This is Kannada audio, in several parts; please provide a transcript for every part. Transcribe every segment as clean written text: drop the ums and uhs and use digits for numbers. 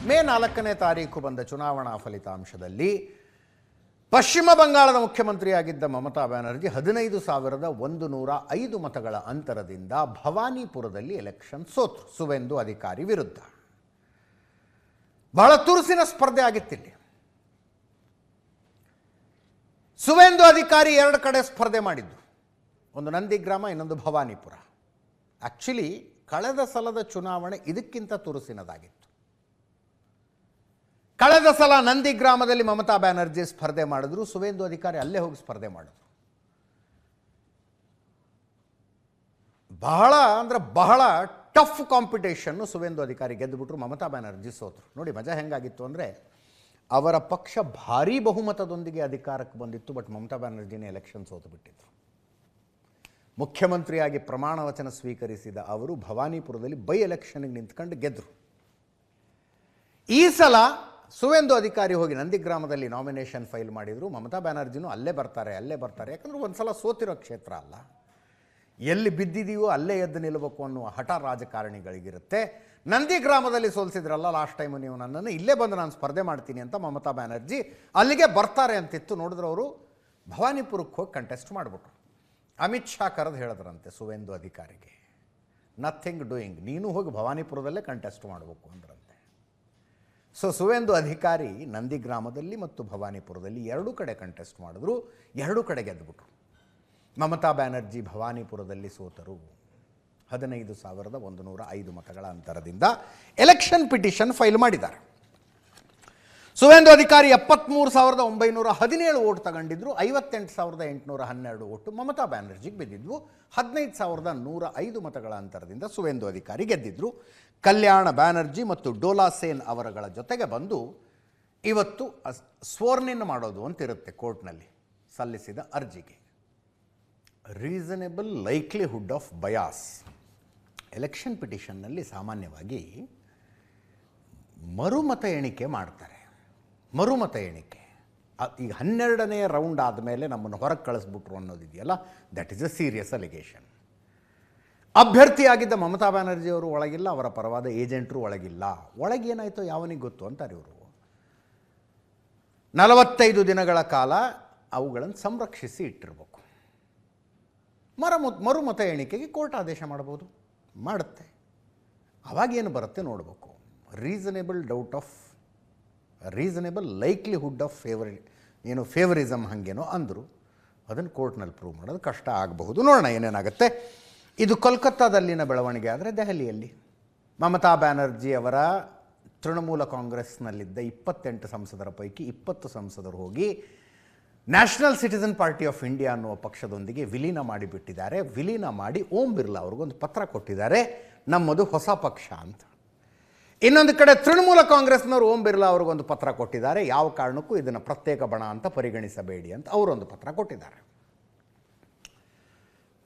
ಮೇ 4ನೇ ತಾರೀಕು ಬಂದ ಚುನಾವಣಾ ಫಲಿತಾಂಶದಲ್ಲಿ ಪಶ್ಚಿಮ ಬಂಗಾಳದ ಮುಖ್ಯಮಂತ್ರಿಯಾಗಿದ್ದ ಮಮತಾ ಬ್ಯಾನರ್ಜಿ 15,105 ಮತಗಳ ಅಂತರದಿಂದ ಭವಾನಿಪುರದಲ್ಲಿ ಎಲೆಕ್ಷನ್ ಸೋತರು ಸುವೇಂದು ಅಧಿಕಾರಿ ವಿರುದ್ಧ. ಬಹಳ ತುರುಸಿನ ಸ್ಪರ್ಧೆ ಆಗಿತ್ತಿಲ್ಲಿ. ಸುವೇಂದು ಅಧಿಕಾರಿ ಎರಡು ಕಡೆ ಸ್ಪರ್ಧೆ ಮಾಡಿದ್ದು, ಒಂದು ನಂದಿಗ್ರಾಮ, ಇನ್ನೊಂದು ಭವಾನಿಪುರ. ಆ್ಯಕ್ಚುಲಿ ಕಳೆದ ಸಲದ ಚುನಾವಣೆ ಇದಕ್ಕಿಂತ ತುರುಸಿನದಾಗಿತ್ತು. ಕಳೆದ ಸಲ ನಂದಿಗ್ರಾಮದಲ್ಲಿ ಮಮತಾ ಬ್ಯಾನರ್ಜಿ ಸ್ಪರ್ಧೆ ಮಾಡಿದ್ರು, ಸುವೇಂದು ಅಧಿಕಾರಿ ಅಲ್ಲೇ ಹೋಗಿ ಸ್ಪರ್ಧೆ ಮಾಡಿದ್ರು. ಬಹಳ ಟಫ್ ಕಾಂಪಿಟೇಷನ್ನು ಸುವೇಂದು ಅಧಿಕಾರಿ ಗೆದ್ದುಬಿಟ್ರು, ಮಮತಾ ಬ್ಯಾನರ್ಜಿ ಸೋತರು. ನೋಡಿ ಮಜಾ ಹೆಂಗಾಗಿತ್ತು ಅಂದರೆ, ಅವರ ಪಕ್ಷ ಭಾರೀ ಬಹುಮತದೊಂದಿಗೆ ಅಧಿಕಾರಕ್ಕೆ ಬಂದಿತ್ತು, ಬಟ್ ಮಮತಾ ಬ್ಯಾನರ್ಜಿನೇ ಎಲೆಕ್ಷನ್ ಸೋತು ಬಿಟ್ಟಿದ್ರು. ಮುಖ್ಯಮಂತ್ರಿಯಾಗಿ ಪ್ರಮಾಣ ವಚನ ಸ್ವೀಕರಿಸಿದ ಅವರು ಭವಾನಿಪುರದಲ್ಲಿ ಬೈ ಎಲೆಕ್ಷನ್ಗೆ ನಿಂತ್ಕೊಂಡು ಗೆದ್ದರು. ಈ ಸಲ ಸುವೇಂದು ಅಧಿಕಾರಿ ಹೋಗಿ ನಂದಿಗ್ರಾಮದಲ್ಲಿ ನಾಮಿನೇಷನ್ ಫೈಲ್ ಮಾಡಿದರು. ಮಮತಾ ಬ್ಯಾನರ್ಜಿನೂ ಅಲ್ಲೇ ಬರ್ತಾರೆ ಯಾಕಂದ್ರೆ ಒಂದು ಸಲ ಸೋತಿರೋ ಕ್ಷೇತ್ರ ಅಲ್ಲ, ಎಲ್ಲಿ ಬಿದ್ದಿದೆಯೋ ಅಲ್ಲೇ ಎದ್ದು ನಿಲ್ಲಬೇಕು ಅನ್ನುವ ಹಠ ರಾಜಕಾರಣಿಗಳಿಗಿರುತ್ತೆ. ನಂದಿಗ್ರಾಮದಲ್ಲಿ ಸೋಲಿಸಿದ್ರಲ್ಲ ಲಾಸ್ಟ್ ಟೈಮು ನೀವು ನನ್ನನ್ನು, ಇಲ್ಲೇ ಬಂದು ನಾನು ಸ್ಪರ್ಧೆ ಮಾಡ್ತೀನಿ ಅಂತ ಮಮತಾ ಬ್ಯಾನರ್ಜಿ ಅಲ್ಲಿಗೆ ಬರ್ತಾರೆ ಅಂತಿತ್ತು. ನೋಡಿದ್ರೆ ಅವರು ಭವಾನಿಪುರಕ್ಕೆ ಹೋಗಿ ಕಂಟೆಸ್ಟ್ ಮಾಡಿಬಿಟ್ರು. ಅಮಿತ್ ಶಾ ಕರೆದು ಹೇಳಿದ್ರಂತೆ ಸುವೇಂದು ಅಧಿಕಾರಿಗೆ, ನಥಿಂಗ್ ಡೂಯಿಂಗ್, ನೀನು ಹೋಗಿ ಭವಾನಿಪುರದಲ್ಲೇ ಕಂಟೆಸ್ಟ್ ಮಾಡಬೇಕು ಅಂದ್ರಂತೆ. ಸೊ ಸುವೇಂದು ಅಧಿಕಾರಿ ನಂದಿಗ್ರಾಮದಲ್ಲಿ ಮತ್ತು ಭವಾನಿಪುರದಲ್ಲಿ ಎರಡೂ ಕಡೆ ಕಂಟೆಸ್ಟ್ ಮಾಡಿದ್ರು, ಎರಡೂ ಕಡೆ ಗೆದ್ದುಬಿಟ್ರು. ಮಮತಾ ಬ್ಯಾನರ್ಜಿ ಭವಾನಿಪುರದಲ್ಲಿ ಸೋತರು. 15,105 ಮತಗಳ ಅಂತರದಿಂದ ಎಲೆಕ್ಷನ್ ಪಿಟಿಷನ್ ಫೈಲ್ ಮಾಡಿದ್ದಾರೆ. ಸುವೇಂದು ಅಧಿಕಾರಿ 73,917 ಓಟ್ ತಗೊಂಡಿದ್ರು, 58,812 ಓಟು ಮಮತಾ ಬ್ಯಾನರ್ಜಿಗೆ ಬಿದ್ದಿದ್ವು. 15,105 ಮತಗಳ ಅಂತರದಿಂದ ಸುವೇಂದು ಅಧಿಕಾರಿ ಗೆದ್ದಿದ್ರು. ಕಲ್ಯಾಣ ಬ್ಯಾನರ್ಜಿ ಮತ್ತು ಡೋಲಾ ಸೇನ್ ಅವರುಗಳ ಜೊತೆಗೆ ಬಂದು ಇವತ್ತು ಸ್ವರ್ನಿನ್ ಮಾಡೋದು ಅಂತಿರುತ್ತೆ ಕೋರ್ಟ್ನಲ್ಲಿ ಸಲ್ಲಿಸಿದ ಅರ್ಜಿಗೆ. Reasonable likelihood of bias. Election ಪಿಟಿಷನ್ನಲ್ಲಿ ಸಾಮಾನ್ಯವಾಗಿ ಮರುಮತ ಎಣಿಕೆ ಮಾಡ್ತಾರೆ. ಮರುಮತ ಎಣಿಕೆ ಈಗ 12ನೇ ರೌಂಡ್ ಆದಮೇಲೆ ನಮ್ಮನ್ನು ಹೊರಗೆ ಕಳಿಸ್ಬಿಟ್ರು ಅನ್ನೋದಿದೆಯಲ್ಲ, that is a serious allegation. ಅಭ್ಯರ್ಥಿಯಾಗಿದ್ದ ಮಮತಾ ಬ್ಯಾನರ್ಜಿಯವರು ಒಳಗಿಲ್ಲ, ಅವರ ಪರವಾದ ಏಜೆಂಟರು ಒಳಗಿಲ್ಲ. ಒಳಗೇನಾಯಿತೋ ಯಾವನಿಗೆ ಗೊತ್ತು ಅಂತಾರೆ ಇವರು. 45 ದಿನಗಳ ಕಾಲ ಅವುಗಳನ್ನು ಸಂರಕ್ಷಿಸಿ ಇಟ್ಟಿರಬೇಕು. ಮರುಮತ ಎಣಿಕೆಗೆ ಕೋರ್ಟ್ ಆದೇಶ ಮಾಡ್ಬೋದು, ಮಾಡುತ್ತೆ. ಅವಾಗೇನು ಬರುತ್ತೆ ನೋಡಬೇಕು. ರೀಸನೇಬಲ್ ಲೈಕ್ಲಿಹುಡ್ ಆಫ್ ಫೇವರಿಸಮ್ ಹಾಗೇನೋ ಅಂದರು. ಅದನ್ನು ಕೋರ್ಟ್ನಲ್ಲಿ ಪ್ರೂವ್ ಮಾಡೋದು ಕಷ್ಟ ಆಗಬಹುದು. ನೋಡೋಣ ಏನೇನಾಗುತ್ತೆ. ಇದು ಕೋಲ್ಕತ್ತಾದಲ್ಲಿನ ಬೆಳವಣಿಗೆ. ಆದರೆ ದೆಹಲಿಯಲ್ಲಿ ಮಮತಾ ಬ್ಯಾನರ್ಜಿ ಅವರ ತೃಣಮೂಲ ಕಾಂಗ್ರೆಸ್ನಲ್ಲಿದ್ದ 28 ಸಂಸದರ ಪೈಕಿ 20 ಸಂಸದರು ಹೋಗಿ national citizen party of India ಅನ್ನುವ ಪಕ್ಷದೊಂದಿಗೆ ವಿಲೀನ ಮಾಡಿಬಿಟ್ಟಿದ್ದಾರೆ. ವಿಲೀನ ಮಾಡಿ ಓಂ ಬಿರ್ಲಾ ಅವ್ರಿಗೊಂದು ಪತ್ರ ಕೊಟ್ಟಿದ್ದಾರೆ, ನಮ್ಮದು ಹೊಸ ಪಕ್ಷ ಅಂತ. ಇನ್ನೊಂದು ಕಡೆ ತೃಣಮೂಲ ಕಾಂಗ್ರೆಸ್ನವರು ಓಂ ಬಿರ್ಲಾ ಅವ್ರಿಗೊಂದು ಪತ್ರ ಕೊಟ್ಟಿದ್ದಾರೆ, ಯಾವ ಕಾರಣಕ್ಕೂ ಇದನ್ನು ಪ್ರತ್ಯೇಕ ಬಣ ಅಂತ ಪರಿಗಣಿಸಬೇಡಿ ಅಂತ ಅವರೊಂದು ಪತ್ರ ಕೊಟ್ಟಿದ್ದಾರೆ.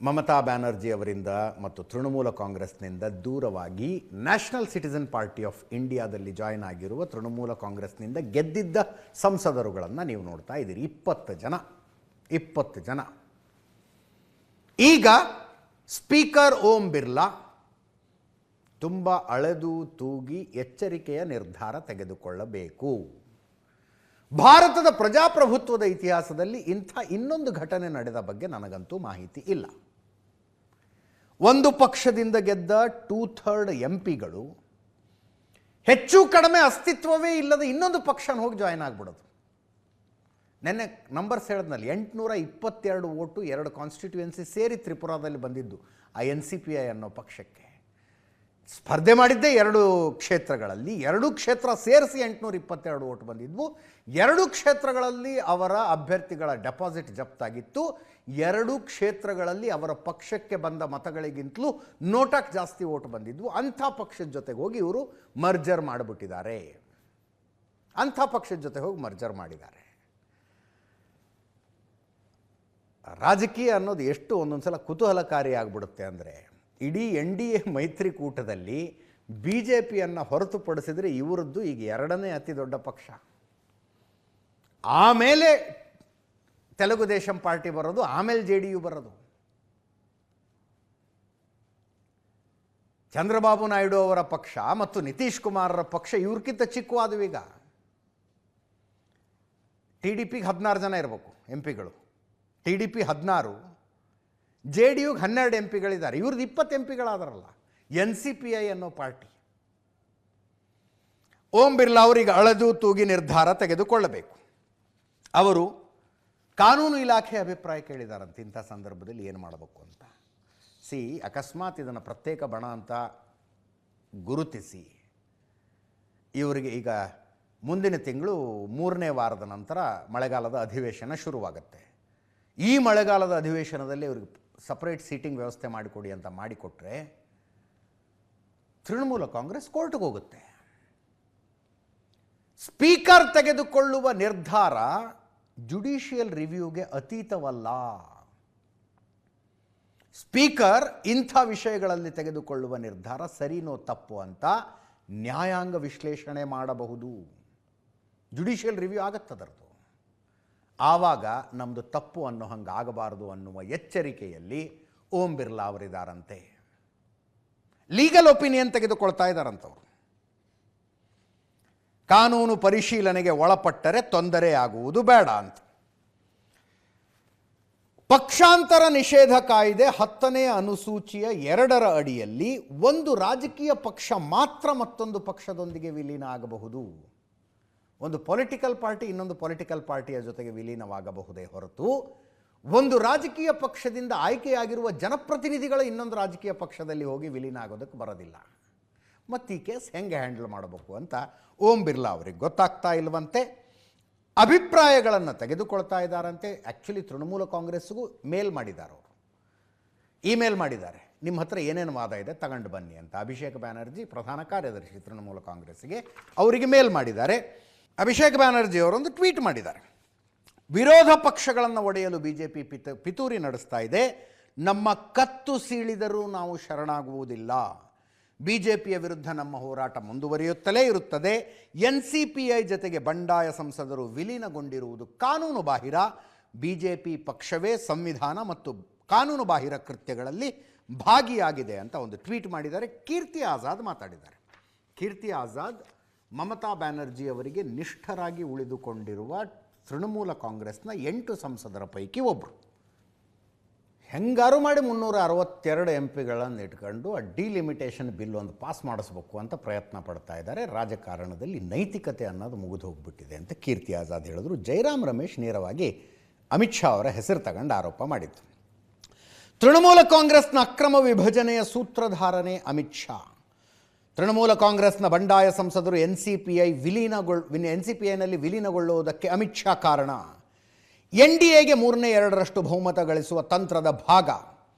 ಮಮತಾ ಬ್ಯಾನರ್ಜಿ ಅವರಿಂದ ಮತ್ತು ತೃಣಮೂಲ ಕಾಂಗ್ರೆಸ್ನಿಂದ ದೂರವಾಗಿ ನ್ಯಾಷನಲ್ ಸಿಟಿಸನ್ ಪಾರ್ಟಿ ಆಫ್ ಇಂಡಿಯಾದಲ್ಲಿ ಜಾಯ್ನ್ ಆಗಿರುವ ತೃಣಮೂಲ ಕಾಂಗ್ರೆಸ್ನಿಂದ ಗೆದ್ದಿದ್ದ ಸಂಸದರುಗಳನ್ನು ನೀವು ನೋಡ್ತಾ ಇದ್ದೀರಿ. 20 ಜನ. ಈಗ ಸ್ಪೀಕರ್ ಓಂ ಬಿರ್ಲಾ ತುಂಬ ಅಳೆದು ತೂಗಿ ಎಚ್ಚರಿಕೆಯ ನಿರ್ಧಾರ ತೆಗೆದುಕೊಳ್ಳಬೇಕು. ಭಾರತದ ಪ್ರಜಾಪ್ರಭುತ್ವದ ಇತಿಹಾಸದಲ್ಲಿ ಇಂಥ ಇನ್ನೊಂದು ಘಟನೆ ನಡೆದ ಬಗ್ಗೆ ನನಗಂತೂ ಮಾಹಿತಿ ಇಲ್ಲ. ಒಂದು ಪಕ್ಷದಿಂದ ಗೆದ್ದ 2/3 MPಗಳು ಹೆಚ್ಚು ಕಡಿಮೆ ಅಸ್ತಿತ್ವವೇ ಇಲ್ಲದ ಇನ್ನೊಂದು ಪಕ್ಷನ ಹೋಗಿ ಜಾಯ್ನ್ ಆಗಿಬಿಡೋದು. ನೆನ್ನೆ ನಂಬರ್ಸ್ ಹೇಳಿದ್ನಲ್ಲಿ 822 ಓಟು 2 ಕಾನ್ಸ್ಟಿಟ್ಯೂಯೆನ್ಸಿ ಸೇರಿ ತ್ರಿಪುರಾದಲ್ಲಿ ಬಂದಿದ್ದು ಆ NCPI ಅನ್ನೋ ಪಕ್ಷಕ್ಕೆ. ಸ್ಪರ್ಧೆ ಮಾಡಿದ್ದೇ 2 ಕ್ಷೇತ್ರಗಳಲ್ಲಿ, 2 ಕ್ಷೇತ್ರ ಸೇರಿಸಿ 822 ಓಟ್ ಬಂದಿದ್ವು. 2 ಕ್ಷೇತ್ರಗಳಲ್ಲಿ ಅವರ ಅಭ್ಯರ್ಥಿಗಳ ಡೆಪಾಸಿಟ್ ಜಪ್ತಾಗಿತ್ತು. 2 ಕ್ಷೇತ್ರಗಳಲ್ಲಿ ಅವರ ಪಕ್ಷಕ್ಕೆ ಬಂದ ಮತಗಳಿಗಿಂತಲೂ ನೋಟಾಕ್ಕೆ ಜಾಸ್ತಿ ಓಟ್ ಬಂದಿದ್ವು. ಅಂಥ ಪಕ್ಷದ ಜೊತೆಗೆ ಹೋಗಿ ಇವರು ಮರ್ಜರ್ ಮಾಡಿಬಿಟ್ಟಿದ್ದಾರೆ. ಮಾಡಿದ್ದಾರೆ. ರಾಜಕೀಯ ಅನ್ನೋದು ಎಷ್ಟು ಒಂದೊಂದು ಸಲ ಕುತೂಹಲಕಾರಿ ಆಗಿಬಿಡುತ್ತೆ ಅಂದರೆ, ಇಡೀ NDA ಮೈತ್ರಿಕೂಟದಲ್ಲಿ BJPಯನ್ನು ಹೊರತುಪಡಿಸಿದರೆ ಇವರದ್ದು ಈಗ 2ನೇ ಅತಿ ದೊಡ್ಡ ಪಕ್ಷ. ಆಮೇಲೆ ತೆಲುಗು ದೇಶಂ ಪಾರ್ಟಿ ಬರೋದು, ಆಮೇಲೆ JDU ಬರೋದು. ಚಂದ್ರಬಾಬು ನಾಯ್ಡು ಅವರ ಪಕ್ಷ ಮತ್ತು ನಿತೀಶ್ ಕುಮಾರರ ಪಕ್ಷ ಇವ್ರಿಗಿಂತ ಚಿಕ್ಕವಾದವು. ಈಗ ಟಿ ಡಿ ಪಿಗೆ 16 ಜನ ಇರಬೇಕು ಎಂ ಪಿಗಳು, T D P 16, J D ಯುಗೆ 12 ಎಂ ಪಿಗಳಿದ್ದಾರೆ. ಇವ್ರದ್ದು 20 ಎಂ ಪಿಗಳಾದರಲ್ಲ. NCPI ಅನ್ನೋ ಪಾರ್ಟಿ. ಓಂ ಬಿರ್ಲಾ ಅವರಿಗೆ ಅಳೆದು ತೂಗಿ ನಿರ್ಧಾರ ತೆಗೆದುಕೊಳ್ಳಬೇಕು. ಅವರು ಕಾನೂನು ಇಲಾಖೆ ಅಭಿಪ್ರಾಯ ಕೇಳಿದಾರಂತೆ ಇಂಥ ಸಂದರ್ಭದಲ್ಲಿ ಏನು ಮಾಡಬೇಕು ಅಂತ. ಅಕಸ್ಮಾತ್ ಇದನ್ನು ಪ್ರತ್ಯೇಕ ಬಣ ಅಂತ ಗುರುತಿಸಿ ಇವರಿಗೆ ಈಗ ಮುಂದಿನ ತಿಂಗಳು 3ನೇ ವಾರದ ನಂತರ ಮಳೆಗಾಲದ ಅಧಿವೇಶನ ಶುರುವಾಗುತ್ತೆ. ಈ ಮಳೆಗಾಲದ ಅಧಿವೇಶನದಲ್ಲಿ ಇವರಿಗೆ ಸಪರೇಟ್ ಸೀಟಿಂಗ್ ವ್ಯವಸ್ಥೆ ಮಾಡಿಕೊಡಿ ಅಂತ ಮಾಡಿಕೊಟ್ರೆ ತೃಣಮೂಲ ಕಾಂಗ್ರೆಸ್ ಕೋರ್ಟ್ಗೆ ಹೋಗುತ್ತೆ. ಸ್ಪೀಕರ್ ತೆಗೆದುಕೊಳ್ಳುವ ನಿರ್ಧಾರ ಜುಡಿಷಿಯಲ್ ರಿವ್ಯೂಗೆ ಅತೀತವಲ್ಲ. ಸ್ಪೀಕರ್ ಇಂಥ ವಿಷಯಗಳಲ್ಲಿ ತೆಗೆದುಕೊಳ್ಳುವ ನಿರ್ಧಾರ ಸರಿನೋ ತಪ್ಪು ಅಂತ ನ್ಯಾಯಾಂಗ ವಿಶ್ಲೇಷಣೆ ಮಾಡಬಹುದು. ಜುಡಿಷಿಯಲ್ ರಿವ್ಯೂ ಆಗತ್ತದರದು. ಆವಾಗ ನಮ್ಮದು ತಪ್ಪು ಅನ್ನೋ ಹಂಗೆ ಆಗಬಾರದು ಅನ್ನುವ ಎಚ್ಚರಿಕೆಯಲ್ಲಿ ಓಂ ಬಿರ್ಲಾ ಅವರಿದ್ದಾರಂತೆ. ಲೀಗಲ್ ಒಪಿನಿಯನ್ ತೆಗೆದುಕೊಳ್ತಾ ಇದ್ದಾರಂತವರು. ಕಾನೂನು ಪರಿಶೀಲನೆಗೆ ಒಳಪಟ್ಟರೆ ತೊಂದರೆ ಆಗುವುದು ಬೇಡ ಅಂತ. ಪಕ್ಷಾಂತರ ನಿಷೇಧ ಕಾಯ್ದೆ 10ನೇ ಅನುಸೂಚಿಯ 2ರ ಅಡಿಯಲ್ಲಿ ಒಂದು ರಾಜಕೀಯ ಪಕ್ಷ ಮಾತ್ರ ಮತ್ತೊಂದು ಪಕ್ಷದೊಂದಿಗೆ ವಿಲೀನ ಆಗಬಹುದು. ಒಂದು ಪೊಲಿಟಿಕಲ್ ಪಾರ್ಟಿ ಇನ್ನೊಂದು ಪೊಲಿಟಿಕಲ್ ಪಾರ್ಟಿಯ ಜೊತೆಗೆ ವಿಲೀನವಾಗಬಹುದೇ ಹೊರತು ಒಂದು ರಾಜಕೀಯ ಪಕ್ಷದಿಂದ ಆಯ್ಕೆಯಾಗಿರುವ ಜನಪ್ರತಿನಿಧಿಗಳು ಇನ್ನೊಂದು ರಾಜಕೀಯ ಪಕ್ಷದಲ್ಲಿ ಹೋಗಿ ವಿಲೀನ ಆಗೋದಕ್ಕೆ ಬರೋದಿಲ್ಲ. ಮತ್ತು ಈ ಕೇಸ್ ಹೆಂಗೆ ಹ್ಯಾಂಡಲ್ ಮಾಡಬೇಕು ಅಂತ ಓಂ ಬಿರ್ಲಾ ಅವರಿಗೆ ಗೊತ್ತಾಗ್ತಾ ಇಲ್ವಂತೆ. ಅಭಿಪ್ರಾಯಗಳನ್ನು ತೆಗೆದುಕೊಳ್ತಾ ಇದ್ದಾರಂತೆ. ಆ್ಯಕ್ಚುಲಿ ತೃಣಮೂಲ ಕಾಂಗ್ರೆಸ್ಗೂ ಮೇಲ್ ಮಾಡಿದ್ದಾರೆ. ಅವರು ಇಮೇಲ್ ಮಾಡಿದ್ದಾರೆ, ನಿಮ್ಮ ಹತ್ರ ಏನೇನು ವಾದ ಇದೆ ತಗೊಂಡು ಬನ್ನಿ ಅಂತ. ಅಭಿಷೇಕ್ ಬ್ಯಾನರ್ಜಿ ಪ್ರಧಾನ ಕಾರ್ಯದರ್ಶಿ ತೃಣಮೂಲ ಕಾಂಗ್ರೆಸ್ಗೆ ಅವರಿಗೆ ಮೇಲ್ ಮಾಡಿದ್ದಾರೆ. ಅಭಿಷೇಕ್ ಬ್ಯಾನರ್ಜಿ ಅವರೊಂದು ಟ್ವೀಟ್ ಮಾಡಿದ್ದಾರೆ. ವಿರೋಧ ಪಕ್ಷಗಳನ್ನು ಒಡೆಯಲು BJP ಪಿತೂರಿ ನಡೆಸ್ತಾ ಇದೆ. ನಮ್ಮ ಕತ್ತು ಸೀಳಿದರೂ ನಾವು ಶರಣಾಗುವುದಿಲ್ಲ. BJPಯ ವಿರುದ್ಧ ನಮ್ಮ ಹೋರಾಟ ಮುಂದುವರಿಯುತ್ತಲೇ ಇರುತ್ತದೆ. NCPI ಜೊತೆಗೆ ಬಂಡಾಯ ಸಂಸದರು ವಿಲೀನಗೊಂಡಿರುವುದು ಕಾನೂನು ಬಾಹಿರ. BJP ಪಕ್ಷವೇ ಸಂವಿಧಾನ ಮತ್ತು ಕಾನೂನು ಬಾಹಿರ ಕೃತ್ಯಗಳಲ್ಲಿ ಭಾಗಿಯಾಗಿದೆ ಅಂತ ಒಂದು ಟ್ವೀಟ್ ಮಾಡಿದ್ದಾರೆ. ಕೀರ್ತಿ ಆಜಾದ್ ಮಾತಾಡಿದ್ದಾರೆ. ಕೀರ್ತಿ ಆಜಾದ್ ಮಮತಾ ಬ್ಯಾನರ್ಜಿ ಅವರಿಗೆ ನಿಷ್ಠರಾಗಿ ಉಳಿದುಕೊಂಡಿರುವ ತೃಣಮೂಲ ಕಾಂಗ್ರೆಸ್ನ 8 ಸಂಸದರ ಪೈಕಿ ಒಬ್ಬರು. ಹೆಂಗಾರು ಮಾಡಿ 362 ಎಂ ಪಿಗಳನ್ನು ಇಟ್ಕೊಂಡು ಆ ಡಿಲಿಮಿಟೇಷನ್ ಬಿಲ್ ಒಂದು ಪಾಸ್ ಮಾಡಿಸ್ಬೇಕು ಅಂತ ಪ್ರಯತ್ನ ಪಡ್ತಾ ಇದ್ದಾರೆ. ರಾಜಕಾರಣದಲ್ಲಿ ನೈತಿಕತೆ ಅನ್ನೋದು ಮುಗಿದು ಹೋಗ್ಬಿಟ್ಟಿದೆ ಅಂತ ಕೀರ್ತಿ ಆಜಾದ್ ಹೇಳಿದ್ರು. ಜೈರಾಮ್ ರಮೇಶ್ ನೇರವಾಗಿ ಅಮಿತ್ ಶಾ ಅವರ ಹೆಸರು ತಗೊಂಡು ಆರೋಪ ಮಾಡಿತ್ತು. ತೃಣಮೂಲ ಕಾಂಗ್ರೆಸ್ನ ಅಕ್ರಮ ವಿಭಜನೆಯ ಸೂತ್ರಧಾರನೆ ಅಮಿತ್ ಶಾ. ತೃಣಮೂಲ ಕಾಂಗ್ರೆಸ್ನ ಬಂಡಾಯ ಸಂಸದರು NCPIನಲ್ಲಿ ವಿಲೀನಗೊಳ್ಳುವುದಕ್ಕೆ ಅಮಿತ್ ಶಾ ಕಾರಣ. NDAಗೆ 3/2 ಬಹುಮತ ಗಳಿಸುವ ತಂತ್ರದ ಭಾಗ.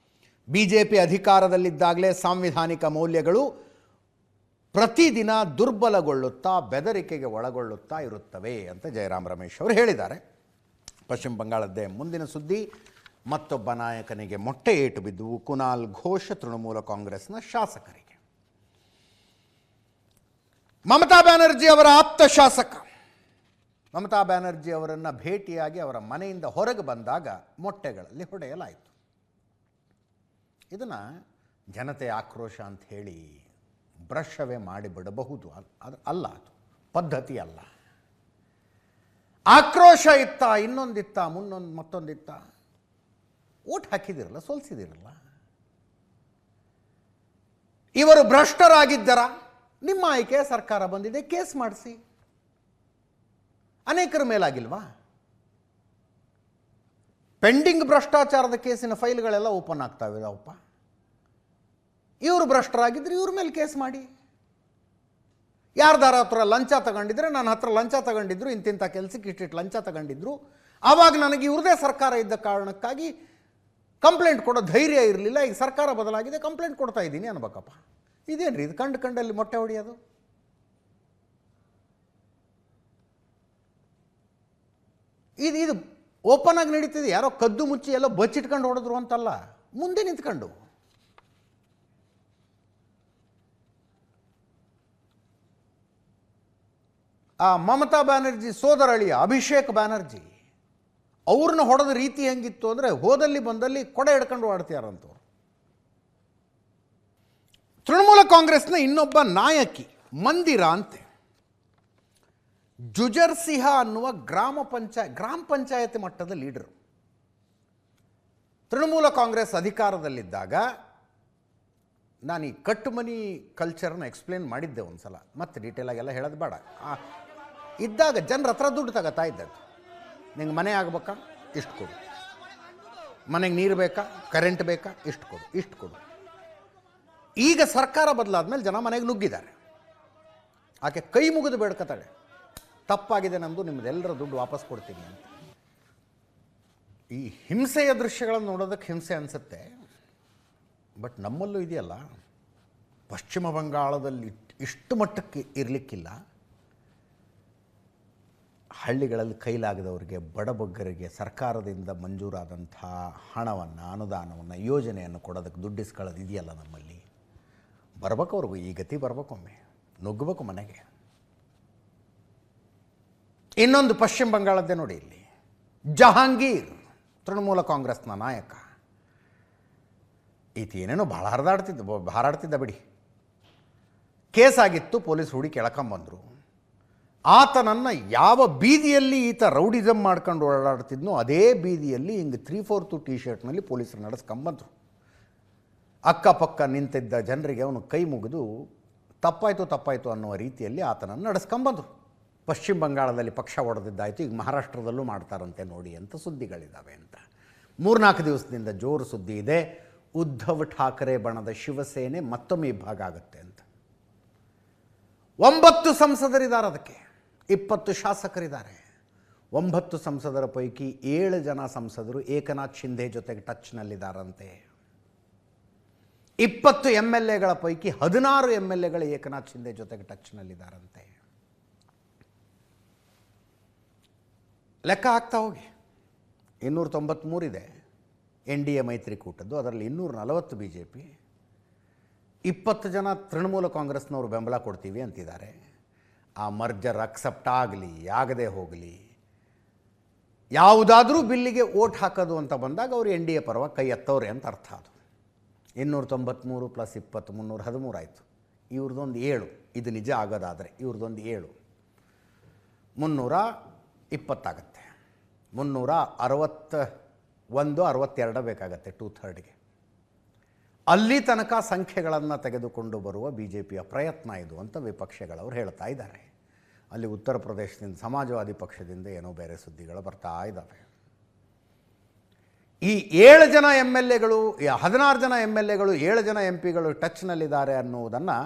BJP ಅಧಿಕಾರದಲ್ಲಿದ್ದಾಗಲೇ ಸಾಂವಿಧಾನಿಕ ಮೌಲ್ಯಗಳು ಪ್ರತಿದಿನ ದುರ್ಬಲಗೊಳ್ಳುತ್ತಾ ಬೆದರಿಕೆಗೆ ಒಳಗೊಳ್ಳುತ್ತಾ ಇರುತ್ತವೆ ಅಂತ ಜಯರಾಮ್ ರಮೇಶ್ ಅವರು ಹೇಳಿದ್ದಾರೆ. ಪಶ್ಚಿಮ ಬಂಗಾಳದ್ದೇ ಮುಂದಿನ ಸುದ್ದಿ. ಮತ್ತೊಬ್ಬ ನಾಯಕನಿಗೆ ಮೊಟ್ಟೆ ಏಟು ಬಿದ್ದುವು. ಕುನಾಲ್ ಘೋಷ್ ತೃಣಮೂಲ ಕಾಂಗ್ರೆಸ್ನ ಶಾಸಕರಿಗೆ. ಮಮತಾ ಬ್ಯಾನರ್ಜಿ ಅವರ ಆಪ್ತ ಶಾಸಕ ಮಮತಾ ಬ್ಯಾನರ್ಜಿ ಅವರನ್ನು ಭೇಟಿಯಾಗಿ ಅವರ ಮನೆಯಿಂದ ಹೊರಗೆ ಬಂದಾಗ ಮೊಟ್ಟೆಗಳಲ್ಲಿ ಹೊಡೆಯಲಾಯಿತು. ಇದನ್ನು ಜನತೆ ಆಕ್ರೋಶ ಅಂತ ಹೇಳಿ ಬ್ರಷವೇ ಮಾಡಿಬಿಡಬಹುದು. ಅಲ್ಲ, ಅದು ಪದ್ಧತಿ ಅಲ್ಲ. ಆಕ್ರೋಶ ಇತ್ತ, ಇನ್ನೊಂದಿತ್ತ, ಮತ್ತೊಂದಿತ್ತ. ಓಟ್ ಹಾಕಿದಿರಲ್ಲ, ಸೋಲಿಸಿದಿರಲ್ಲ. ಇವರು ಭ್ರಷ್ಟರಾಗಿದ್ದರ ನಿಮ್ಮ ಆಯ್ಕೆ ಸರ್ಕಾರ ಬಂದಿದೆ, ಕೇಸ್ ಮಾಡಿಸಿ. ಅನೇಕರ ಮೇಲಾಗಿಲ್ವಾ? ಪೆಂಡಿಂಗ್ ಭ್ರಷ್ಟಾಚಾರದ ಕೇಸಿನ ಫೈಲ್ಗಳೆಲ್ಲ ಓಪನ್ ಆಗ್ತಾವಿದಾವಪ್ಪ. ಇವರು ಭ್ರಷ್ಟರಾಗಿದ್ದರೆ ಇವ್ರ ಮೇಲೆ ಕೇಸ್ ಮಾಡಿ. ಯಾರ್ದಾರ ಹತ್ರ ಲಂಚ ತಗೊಂಡಿದ್ರೆ, ನನ್ನ ಹತ್ರ ಲಂಚ ತಗೊಂಡಿದ್ರು, ಇಂತಿಂಥ ಕೆಲಸಕ್ಕೆ ಇಷ್ಟಿಟ್ಟು ಲಂಚ ತಗೊಂಡಿದ್ರು, ಆವಾಗ ನನಗೆ ಇವ್ರದೇ ಸರ್ಕಾರ ಇದ್ದ ಕಾರಣಕ್ಕಾಗಿ ಕಂಪ್ಲೇಂಟ್ ಕೊಡೋ ಧೈರ್ಯ ಇರಲಿಲ್ಲ. ಈಗ ಸರ್ಕಾರ ಬದಲಾಗಿದೆ, ಕಂಪ್ಲೇಂಟ್ ಕೊಡ್ತಾ ಇದ್ದೀನಿ ಅನ್ಬೇಕಪ್ಪ. ಇದೇನ್ರಿ ಇದು? ಕಂಡಲ್ಲಿ ಮೊಟ್ಟೆ ಹೊಡೆಯೋದು. ಇದು ಓಪನ್ ಆಗಿ ನಡೀತಿದೆ. ಯಾರೋ ಕದ್ದು ಮುಚ್ಚಿ ಎಲ್ಲೋ ಬಚ್ಚಿಟ್ಕೊಂಡು ಹೊಡೆದ್ರು ಅಂತಲ್ಲ, ಮುಂದೆ ನಿಂತ್ಕೊಂಡು. ಆ ಮಮತಾ ಬ್ಯಾನರ್ಜಿ ಸೋದರಳಿಯ ಅಭಿಷೇಕ್ ಬ್ಯಾನರ್ಜಿ ಅವ್ರನ್ನ ಹೊಡೆದ ರೀತಿ ಹೆಂಗಿತ್ತು ಅಂದರೆ, ಹೋದಲ್ಲಿ ಬಂದಲ್ಲಿ ಕೊಡೆ ಹಿಡ್ಕೊಂಡು ಆಡ್ತೀಯಾರಂತವ್ರು. ತೃಣಮೂಲ ಕಾಂಗ್ರೆಸ್ನ ಇನ್ನೊಬ್ಬ ನಾಯಕಿ ಮಂದಿರಾ ಅಂತೆ, ಜುಜರ್ಸಿಂಹ ಅನ್ನುವ ಗ್ರಾಮ ಪಂಚಾಯತ್ ಮಟ್ಟದ ಲೀಡರು. ತೃಣಮೂಲ ಕಾಂಗ್ರೆಸ್ ಅಧಿಕಾರದಲ್ಲಿದ್ದಾಗ ನಾನು ಈ ಕಟ್ಟು ಮನಿ ಕಲ್ಚರ್ನ ಎಕ್ಸ್ಪ್ಲೇನ್ ಮಾಡಿದ್ದೆ ಒಂದು ಸಲ, ಮತ್ತೆ ಡೀಟೇಲಾಗೆಲ್ಲ ಹೇಳೋದು ಬೇಡ. ಇದ್ದಾಗ ಜನರ ಹತ್ರ ದುಡ್ಡು ತಗೋತಾ ಇದ್ದದ್ದು. ನಿಂಗೆ ಮನೆ ಆಗ್ಬೇಕಾ, ಇಷ್ಟು ಕೊಡು. ಮನೆಗೆ ನೀರು ಬೇಕಾ, ಕರೆಂಟ್ ಬೇಕಾ, ಇಷ್ಟು ಕೊಡು, ಇಷ್ಟು ಕೊಡು. ಈಗ ಸರ್ಕಾರ ಬದಲಾದ ಮೇಲೆ ಜನ ಮನೆಗೆ ನುಗ್ಗಿದ್ದಾರೆ. ಆಕೆ ಕೈ ಮುಗಿದು ಬೇಡ್ಕೊತಾಳೆ, ತಪ್ಪಾಗಿದೆ ನಮ್ಮದು, ನಿಮ್ಮದೆಲ್ಲರ ದುಡ್ಡು ವಾಪಸ್ ಕೊಡ್ತೀನಿ ಅಂತ. ಈ ಹಿಂಸೆಯ ದೃಶ್ಯಗಳನ್ನು ನೋಡೋದಕ್ಕೆ ಹಿಂಸೆ ಅನಿಸುತ್ತೆ, ಬಟ್ ನಮ್ಮಲ್ಲೂ ಇದೆಯಲ್ಲ. ಪಶ್ಚಿಮ ಬಂಗಾಳದಲ್ಲಿ ಇಷ್ಟು ಮಟ್ಟಕ್ಕೆ ಇರಲಿಕ್ಕಿಲ್ಲ. ಹಳ್ಳಿಗಳಲ್ಲಿ ಕೈಲಾಗದವರಿಗೆ, ಬಡಬಗ್ಗರಿಗೆ ಸರ್ಕಾರದಿಂದ ಮಂಜೂರಾದಂಥ ಹಣವನ್ನು, ಅನುದಾನವನ್ನು, ಯೋಜನೆಯನ್ನು ಕೊಡೋದಕ್ಕೆ ದುಡ್ಡಿಸ್ಕೊಳ್ಳೋದು ಇದೆಯಲ್ಲ ನಮ್ಮಲ್ಲಿ. ಬರ್ಬೇಕು ಅವ್ರಿಗೂ ಈ ಗತಿ, ಬರ್ಬೇಕೊಮ್ಮೆ ನುಗ್ಗಬೇಕು ಮನೆಗೆ. ಇನ್ನೊಂದು ಪಶ್ಚಿಮ ಬಂಗಾಳದ್ದೇ ನೋಡಿ, ಇಲ್ಲಿ ಜಹಾಂಗೀರ್ ತೃಣಮೂಲ ಕಾಂಗ್ರೆಸ್ನ ನಾಯಕ. ಈತ ಏನೇನೋ ಭಾಳ ಹಾರಾಡ್ತಿದ್ದ ಬಿಡಿ. ಕೇಸಾಗಿತ್ತು, ಪೊಲೀಸ್ ಹುಡುಕಿ ಎಳ್ಕೊಂಬಂದರು. ಆತನನ್ನು ಯಾವ ಬೀದಿಯಲ್ಲಿ ಈತ ರೌಡಿಸಮ್ ಮಾಡ್ಕೊಂಡು ಓಡಾಡ್ತಿದ್ನೋ ಅದೇ ಬೀದಿಯಲ್ಲಿ ಹಿಂಗೆ 3/4 ಟಿ ಶರ್ಟ್ನಲ್ಲಿ ಪೊಲೀಸರು ನಡೆಸ್ಕೊಂಬಂದರು. ಅಕ್ಕಪಕ್ಕ ನಿಂತಿದ್ದ ಜನರಿಗೆ ಅವನು ಕೈ ಮುಗಿದು ತಪ್ಪಾಯಿತು ಅನ್ನುವ ರೀತಿಯಲ್ಲಿ ಆತನನ್ನು ನಡೆಸ್ಕೊಂಬಂದರು. ಪಶ್ಚಿಮ ಬಂಗಾಳದಲ್ಲಿ ಪಕ್ಷ ಹೊಡೆದಿದ್ದಾಯಿತು, ಈಗ ಮಹಾರಾಷ್ಟ್ರದಲ್ಲೂ ಮಾಡ್ತಾರಂತೆ ನೋಡಿ ಅಂತ ಸುದ್ದಿಗಳಿದ್ದಾವೆ ಅಂತ. 3-4 ದಿವಸದಿಂದ ಜೋರು ಸುದ್ದಿ ಇದೆ. ಉದ್ಧವ್ ಠಾಕರೆ ಬಣದ ಶಿವಸೇನೆ ಮತ್ತೊಮ್ಮೆ ಇಬ್ಬಾಗ ಆಗುತ್ತೆ ಅಂತ. 9 ಸಂಸದರಿದ್ದಾರೆ, ಅದಕ್ಕೆ 20 ಶಾಸಕರಿದ್ದಾರೆ. 9 ಸಂಸದರ ಪೈಕಿ 7 ಜನ ಸಂಸದರು ಏಕನಾಥ್ ಶಿಂಧೆ ಜೊತೆಗೆ ಟಚ್ನಲ್ಲಿದ್ದಾರಂತೆ. 20 MLAಗಳ ಪೈಕಿ 16 MLAಗಳು ಏಕನಾಥ್ ಶಿಂಧೆ ಜೊತೆಗೆ ಟಚ್ನಲ್ಲಿದ್ದಾರಂತೆ. ಲೆಕ್ಕ ಹಾಕ್ತಾ ಹೋಗಿ. 293 ಇದೆ NDA ಮೈತ್ರಿಕೂಟದ್ದು, ಅದರಲ್ಲಿ 240 BJP, 20 ಜನ ತೃಣಮೂಲ ಕಾಂಗ್ರೆಸ್ನವರು ಬೆಂಬಲ ಕೊಡ್ತೀವಿ ಅಂತಿದ್ದಾರೆ. ಆ ಮರ್ಜರ್ ಅಕ್ಸೆಪ್ಟ್ ಆಗಲಿ ಆಗದೆ ಹೋಗಲಿ, ಯಾವುದಾದ್ರೂ ಬಿಲ್ಲಿಗೆ ಓಟ್ ಹಾಕೋದು ಅಂತ ಬಂದಾಗ ಅವರು NDA ಪರವಾಗಿ ಕೈ ಎತ್ತವ್ರೆ ಅಂತ ಅರ್ಥ. ಅದು 293 + 20 313 ಆಯಿತು. ಇವ್ರದ್ದೊಂದು 7, ಇದು ನಿಜ ಆಗೋದಾದರೆ ಇವ್ರದ್ದೊಂದು 7, 320 ಆಗುತ್ತೆ. 361 62 ಬೇಕಾಗತ್ತೆ 2/3ಗೆ. ಅಲ್ಲಿ ತನಕ ಸಂಖ್ಯೆಗಳನ್ನು ತೆಗೆದುಕೊಂಡು ಬರುವ BJPಯ ಪ್ರಯತ್ನ ಇದು ಅಂತ ವಿಪಕ್ಷಗಳವರು ಹೇಳ್ತಾ ಇದ್ದಾರೆ. ಅಲ್ಲಿ ಉತ್ತರ ಪ್ರದೇಶದಿಂದ, ಸಮಾಜವಾದಿ ಪಕ್ಷದಿಂದ ಏನೋ ಬೇರೆ ಸುದ್ದಿಗಳು ಬರ್ತಾ ಇದ್ದಾವೆ. ಈ 7 ಜನ MLAಗಳು, 16 ಜನ MLAಗಳು, 7 ಜನ MP ಗಳು ಟಚ್ನಲ್ಲಿದ್ದಾರೆ ಅನ್ನುವುದನ್ನು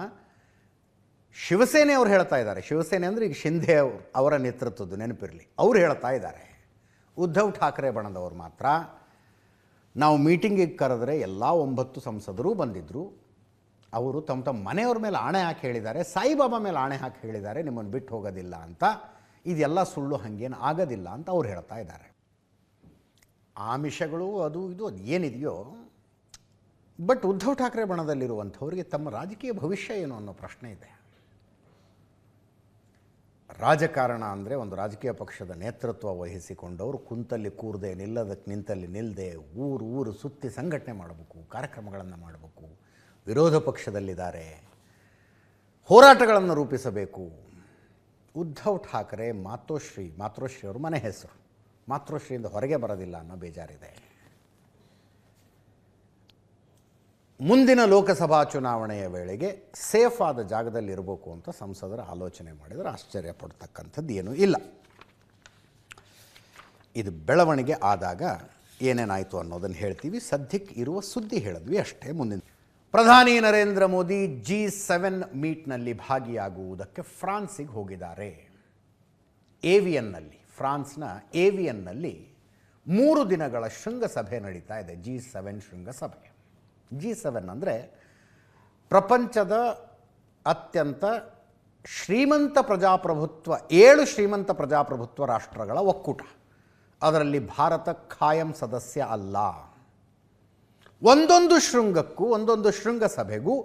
ಶಿವಸೇನೆಯವರು ಹೇಳ್ತಾ ಇದ್ದಾರೆ. ಶಿವಸೇನೆ ಅಂದರೆ ಈಗ ಶಿಂಧೆ ಅವರ ನೇತೃತ್ವದ್ದು, ನೆನಪಿರಲಿ, ಅವರು ಹೇಳ್ತಾ ಇದ್ದಾರೆ. ಉದ್ಧವ್ ಠಾಕ್ರೆ ಬಣದವರು ಮಾತ್ರ ನಾವು ಮೀಟಿಂಗಿಗೆ ಕರೆದ್ರೆ ಎಲ್ಲ 9 ಸಂಸದರು ಬಂದಿದ್ದರು. ಅವರು ತಮ್ಮ ಮನೆಯವ್ರ ಮೇಲೆ ಆಣೆ ಹಾಕಿ ಹೇಳಿದ್ದಾರೆ, ಸಾಯಿಬಾಬಾ ಮೇಲೆ ಆಣೆ ಹಾಕಿ ಹೇಳಿದ್ದಾರೆ ನಿಮ್ಮನ್ನು ಬಿಟ್ಟು ಹೋಗೋದಿಲ್ಲ ಅಂತ. ಇದೆಲ್ಲ ಸುಳ್ಳು, ಹಾಗೇನು ಆಗೋದಿಲ್ಲ ಅಂತ ಅವ್ರು ಹೇಳ್ತಾ ಇದ್ದಾರೆ. ಆಮಿಷಗಳು ಅದು ಇದು ಅದು ಏನಿದೆಯೋ, ಬಟ್ ಉದ್ಧವ್ ಠಾಕ್ರೆ ಬಣದಲ್ಲಿರುವಂಥವ್ರಿಗೆ ತಮ್ಮ ರಾಜಕೀಯ ಭವಿಷ್ಯ ಏನು ಅನ್ನೋ ಪ್ರಶ್ನೆ ಇದೆ. ರಾಜಕಾರಣ ಅಂದರೆ ಒಂದು ರಾಜಕೀಯ ಪಕ್ಷದ ನೇತೃತ್ವ ವಹಿಸಿಕೊಂಡವರು ಕುಂತಲ್ಲಿ ಕೂರದೆ, ನಿಲ್ಲದಕ್ಕೆ ನಿಂತಲ್ಲಿ ನಿಲ್ಲದೆ, ಊರು ಸುತ್ತಿ ಸಂಘಟನೆ ಮಾಡಬೇಕು, ಕಾರ್ಯಕ್ರಮಗಳನ್ನು ಮಾಡಬೇಕು. ವಿರೋಧ ಪಕ್ಷದಲ್ಲಿದ್ದಾರೆ, ಹೋರಾಟಗಳನ್ನು ರೂಪಿಸಬೇಕು. ಉದ್ಧವ್ ಠಾಕ್ರೆ ಮಾತೋಶ್ರೀ ಅವರು ಮನೆ ಹೆಸರು, ಮಾತೃಶ್ರೀಯಿಂದ ಹೊರಗೆ ಬರೋದಿಲ್ಲ ಅನ್ನೋ ಬೇಜಾರಿದೆ. ಮುಂದಿನ ಲೋಕಸಭಾ ಚುನಾವಣೆಯ ವೇಳೆಗೆ ಸೇಫ್ ಆದ ಜಾಗದಲ್ಲಿ ಇರಬೇಕು ಅಂತ ಸಂಸದರ ಆಲೋಚನೆ ಮಾಡಿದರೆ ಆಶ್ಚರ್ಯ ಪಡ್ತಕ್ಕಂಥದ್ದು ಏನೂ ಇಲ್ಲ. ಇದು ಬೆಳವಣಿಗೆ ಆದಾಗ ಏನೇನಾಯಿತು ಅನ್ನೋದನ್ನು ಹೇಳ್ತೀವಿ. ಸದ್ಯಕ್ಕೆ ಇರುವ ಸುದ್ದಿ ಹೇಳಿದ್ವಿ ಅಷ್ಟೇ. ಮುಂದಿನ ಪ್ರಧಾನಿ ನರೇಂದ್ರ ಮೋದಿ G7 ಮೀಟ್ನಲ್ಲಿ ಭಾಗಿಯಾಗುವುದಕ್ಕೆ ಫ್ರಾನ್ಸಿಗೆ ಹೋಗಿದ್ದಾರೆ. ಏವಿಯನ್ನಲ್ಲಿ, ಫ್ರಾನ್ಸ್ನ ಏವಿಯನ್ನಲ್ಲಿ 3 ದಿನಗಳ ಶೃಂಗಸಭೆ ನಡೀತಾ ಇದೆ, G7 ಶೃಂಗಸಭೆ. G7 ಅಂದರೆ ಪ್ರಪಂಚದ ಅತ್ಯಂತ ಶ್ರೀಮಂತ ಪ್ರಜಾಪ್ರಭುತ್ವ, 7 ಶ್ರೀಮಂತ ಪ್ರಜಾಪ್ರಭುತ್ವ ರಾಷ್ಟ್ರಗಳ ಒಕ್ಕೂಟ. ಅದರಲ್ಲಿ ಭಾರತ ಖಾಯಂ ಸದಸ್ಯ ಅಲ್ಲ. ಒಂದೊಂದು ಶೃಂಗಕ್ಕೂ, ಒಂದೊಂದು ಶೃಂಗಸಭೆಗೂ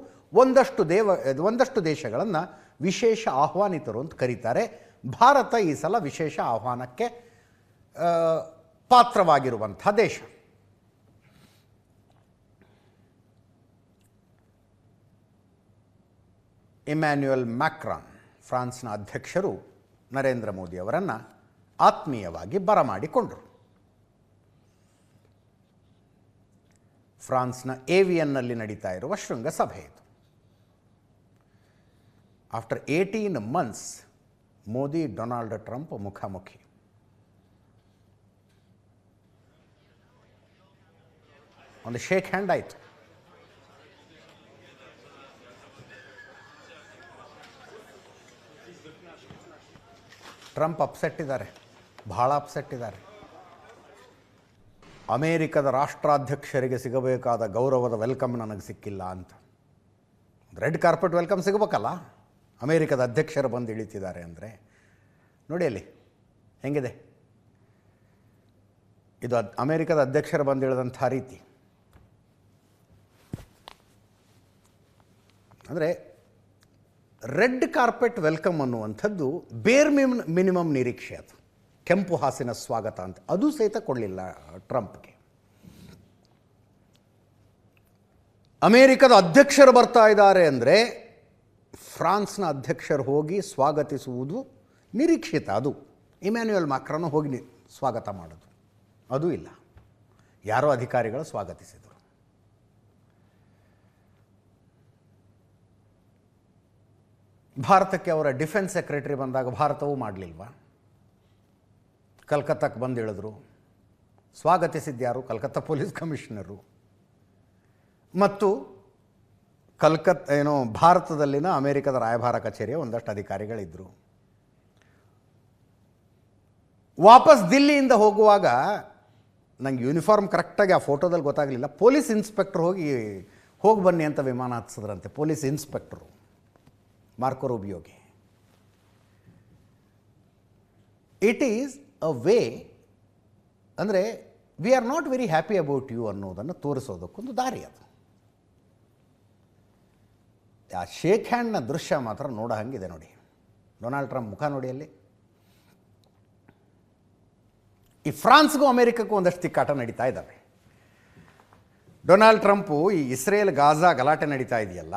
ಒಂದಷ್ಟು ದೇಶಗಳನ್ನು ವಿಶೇಷ ಆಹ್ವಾನಿತರು ಅಂತ ಕರೀತಾರೆ. ಭಾರತ ಈ ಸಲ ವಿಶೇಷ ಆಹ್ವಾನಕ್ಕೆ ಪಾತ್ರವಾಗಿರುವಂಥ ದೇಶ. ಇಮ್ಯಾನ್ಯುಯಲ್ ಮ್ಯಾಕ್ರಾನ್ ಫ್ರಾನ್ಸ್ನ ಅಧ್ಯಕ್ಷರು ನರೇಂದ್ರ ಮೋದಿಯವರನ್ನು ಆತ್ಮೀಯವಾಗಿ ಬರಮಾಡಿಕೊಂಡರು. ಫ್ರಾನ್ಸ್ನ ಏವಿಯನ್ನಲ್ಲಿ ನಡೀತಾ ಇರುವ ಶೃಂಗಸಭೆ ಇದು. After 18 months Modi Donald Trump ಮುಖಾಮುಖಿ. ಒಂದು ಶೇಕ್ ಹ್ಯಾಂಡ್ ಆಯಿತು. ಟ್ರಂಪ್ ಅಪ್ಸೆಟ್ ಇದ್ದಾರೆ, ಬಹಳ ಅಪ್ಸೆಟ್ ಇದ್ದಾರೆ. ಅಮೇರಿಕದ ರಾಷ್ಟ್ರಾಧ್ಯಕ್ಷರಿಗೆ ಸಿಗಬೇಕಾದ ಗೌರವದ ವೆಲ್ಕಮ್ ನನಗೆ ಸಿಕ್ಕಿಲ್ಲ ಅಂತ. ರೆಡ್ ಕಾರ್ಪೆಟ್ ವೆಲ್ಕಮ್ ಸಿಗಬೇಕಲ್ಲ, ಅಮೇರಿಕದ ಅಧ್ಯಕ್ಷರು ಬಂದು ಇಳಿತಿದ್ದಾರೆ ಅಂದರೆ. ನೋಡಿ ಅಲ್ಲಿ ಹೆಂಗಿದೆ ಇದು, ಅಮೇರಿಕದ ಅಧ್ಯಕ್ಷರು ಬಂದು ಇಳಿದಂಥ ರೀತಿ. ಅಂದರೆ ರೆಡ್ ಕಾರ್ಪೆಟ್ ವೆಲ್ಕಮ್ ಅನ್ನುವಂಥದ್ದು ಬೇರ್ ಮಿನಿಮಮ್ ನಿರೀಕ್ಷೆ. ಅದು ಕೆಂಪು ಹಾಸಿನ ಸ್ವಾಗತ ಅಂತ, ಅದು ಸಹಿತ ಕೊಡಲಿಲ್ಲ ಟ್ರಂಪ್ಗೆ. ಅಮೇರಿಕದ ಅಧ್ಯಕ್ಷರು ಬರ್ತಾ ಇದ್ದಾರೆ ಅಂದರೆ ಫ್ರಾನ್ಸ್ನ ಅಧ್ಯಕ್ಷರು ಹೋಗಿ ಸ್ವಾಗತಿಸುವುದು ನಿರೀಕ್ಷಿತ. ಅದು ಇಮ್ಯಾನ್ಯುಯಲ್ ಮ್ಯಾಕ್ರಾನ್ ಹೋಗಿ ಸ್ವಾಗತ ಮಾಡೋದು ಅದು ಇಲ್ಲ, ಯಾರೋ ಅಧಿಕಾರಿಗಳು ಸ್ವಾಗತಿಸಿದರು. ಭಾರತಕ್ಕೆ ಅವರ ಡಿಫೆನ್ಸ್ ಸೆಕ್ರೆಟರಿ ಬಂದಾಗ ಭಾರತವೂ ಮಾಡಲಿಲ್ವಾ? ಕಲ್ಕತ್ತಾಕ್ಕೆ ಬಂದು ಇಳಿದ್ರು. ಸ್ವಾಗತಿಸಿದ್ಯಾರು? ಕಲ್ಕತ್ತಾ ಪೊಲೀಸ್ ಕಮಿಷನರು ಮತ್ತು ಭಾರತದಲ್ಲಿನ ಅಮೇರಿಕದ ರಾಯಭಾರ ಕಚೇರಿಯ ಒಂದಷ್ಟು ಅಧಿಕಾರಿಗಳಿದ್ದರು. ವಾಪಸ್ ದಿಲ್ಲಿಯಿಂದ ಹೋಗುವಾಗ ನಂಗೆ ಯೂನಿಫಾರ್ಮ್ ಕರೆಕ್ಟಾಗಿ ಆ ಫೋಟೋದಲ್ಲಿ ಗೊತ್ತಾಗಲಿಲ್ಲ. ಪೊಲೀಸ್ ಇನ್ಸ್ಪೆಕ್ಟರ್ ಹೋಗಿ ಬನ್ನಿ ಅಂತ ವಿಮಾನ ಹತ್ತಿಸಿದ್ರಂತೆ. ಪೊಲೀಸ್ ಇನ್ಸ್ಪೆಕ್ಟರು ಮಾರ್ಕೊ ರೂಬಿಯೋಗೆ. ಇಟ್ ಈಸ್ ಅ ವೇ, ಅಂದರೆ we are not very happy about you ಅನ್ನೋದನ್ನು ತೋರಿಸೋದಕ್ಕೊಂದು ದಾರಿ ಅದು. ಆ ಶೇಕ್ ಹ್ಯಾಂಡ್ನ ದೃಶ್ಯ ಮಾತ್ರ ನೋಡೋ ಹಂಗಿದೆ ನೋಡಿ. ಡೊನಾಲ್ಡ್ ಟ್ರಂಪ್ ಮುಖ ನೋಡಿ ಅಲ್ಲಿ. ಈ ಫ್ರಾನ್ಸ್ಗೂ ಅಮೇರಿಕಕ್ಕೂ ಒಂದಷ್ಟು ತಿಕ್ಕಾಟ ನಡೀತಾ ಇದ್ದಾವೆ. ಡೊನಾಲ್ಡ್ ಟ್ರಂಪು ಈ ಇಸ್ರೇಲ್ ಗಾಜಾ ಗಲಾಟೆ ನಡೀತಾ ಇದೆಯಲ್ಲ,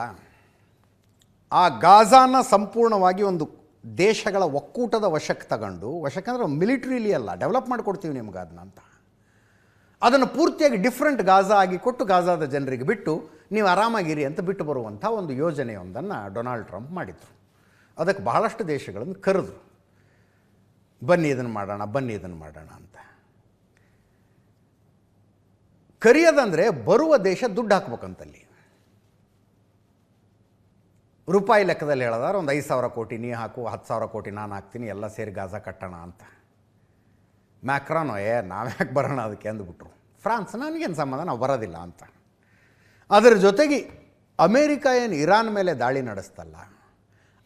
ಆ ಗಾಜಾನ ಸಂಪೂರ್ಣವಾಗಿ ಒಂದು ದೇಶಗಳ ಒಕ್ಕೂಟದ ವಶಕ್ಕೆ ತಗೊಂಡು, ವಶಕ್ಕಂದ್ರೆ ಮಿಲಿಟ್ರಿಲಿ ಅಲ್ಲ, ಡೆವಲಪ್ ಮಾಡಿಕೊಡ್ತೀವಿ ನಿಮ್ಗೆ ಅದನ್ನ ಅಂತ, ಅದನ್ನು ಪೂರ್ತಿಯಾಗಿ ಡಿಫ್ರೆಂಟ್ ಗಾಜಾ ಆಗಿ ಕೊಟ್ಟು ಗಾಜಾದ ಜನರಿಗೆ ಬಿಟ್ಟು ನೀವು ಆರಾಮಾಗಿರಿ ಅಂತ ಬಿಟ್ಟು ಬರುವಂಥ ಒಂದು ಯೋಜನೆಯೊಂದನ್ನು ಡೊನಾಲ್ಡ್ ಟ್ರಂಪ್ ಮಾಡಿದರು. ಅದಕ್ಕೆ ಬಹಳಷ್ಟು ದೇಶಗಳನ್ನು ಕರೆದ್ರು, ಬನ್ನಿ ಇದನ್ನು ಮಾಡೋಣ, ಬನ್ನಿ ಇದನ್ನು ಮಾಡೋಣ ಅಂತ. ಕರೆಯೋದಂದರೆ ಬರುವ ದೇಶ ದುಡ್ಡು ಹಾಕ್ಬೇಕಂತಲ್ಲಿ. ರೂಪಾಯಿ ಲೆಕ್ಕದಲ್ಲಿ ಹೇಳೋದಾದ್ರೆ ಒಂದು 5,000 ಕೋಟಿ ನೀ ಹಾಕು, 10,000 ಕೋಟಿ ನಾನು ಹಾಕ್ತೀನಿ, ಎಲ್ಲ ಸೇರಿ ಗಾಜಾ ಕಟ್ಟೋಣ ಅಂತ. ಮ್ಯಾಕ್ರಾನೋ ನಾವ್ಯಾಕೆ ಬರೋಣ ಅದಕ್ಕೆ ಅಂದ್ಬಿಟ್ರು. ಫ್ರಾನ್ಸ್ ನನಗೇನು ಸಂಬಂಧ, ನಾವು ಬರೋದಿಲ್ಲ ಅಂತ. ಅದರ ಜೊತೆಗೆ ಅಮೇರಿಕ ಏನು ಇರಾನ್ ಮೇಲೆ ದಾಳಿ ನಡೆಸ್ತಲ್ಲ,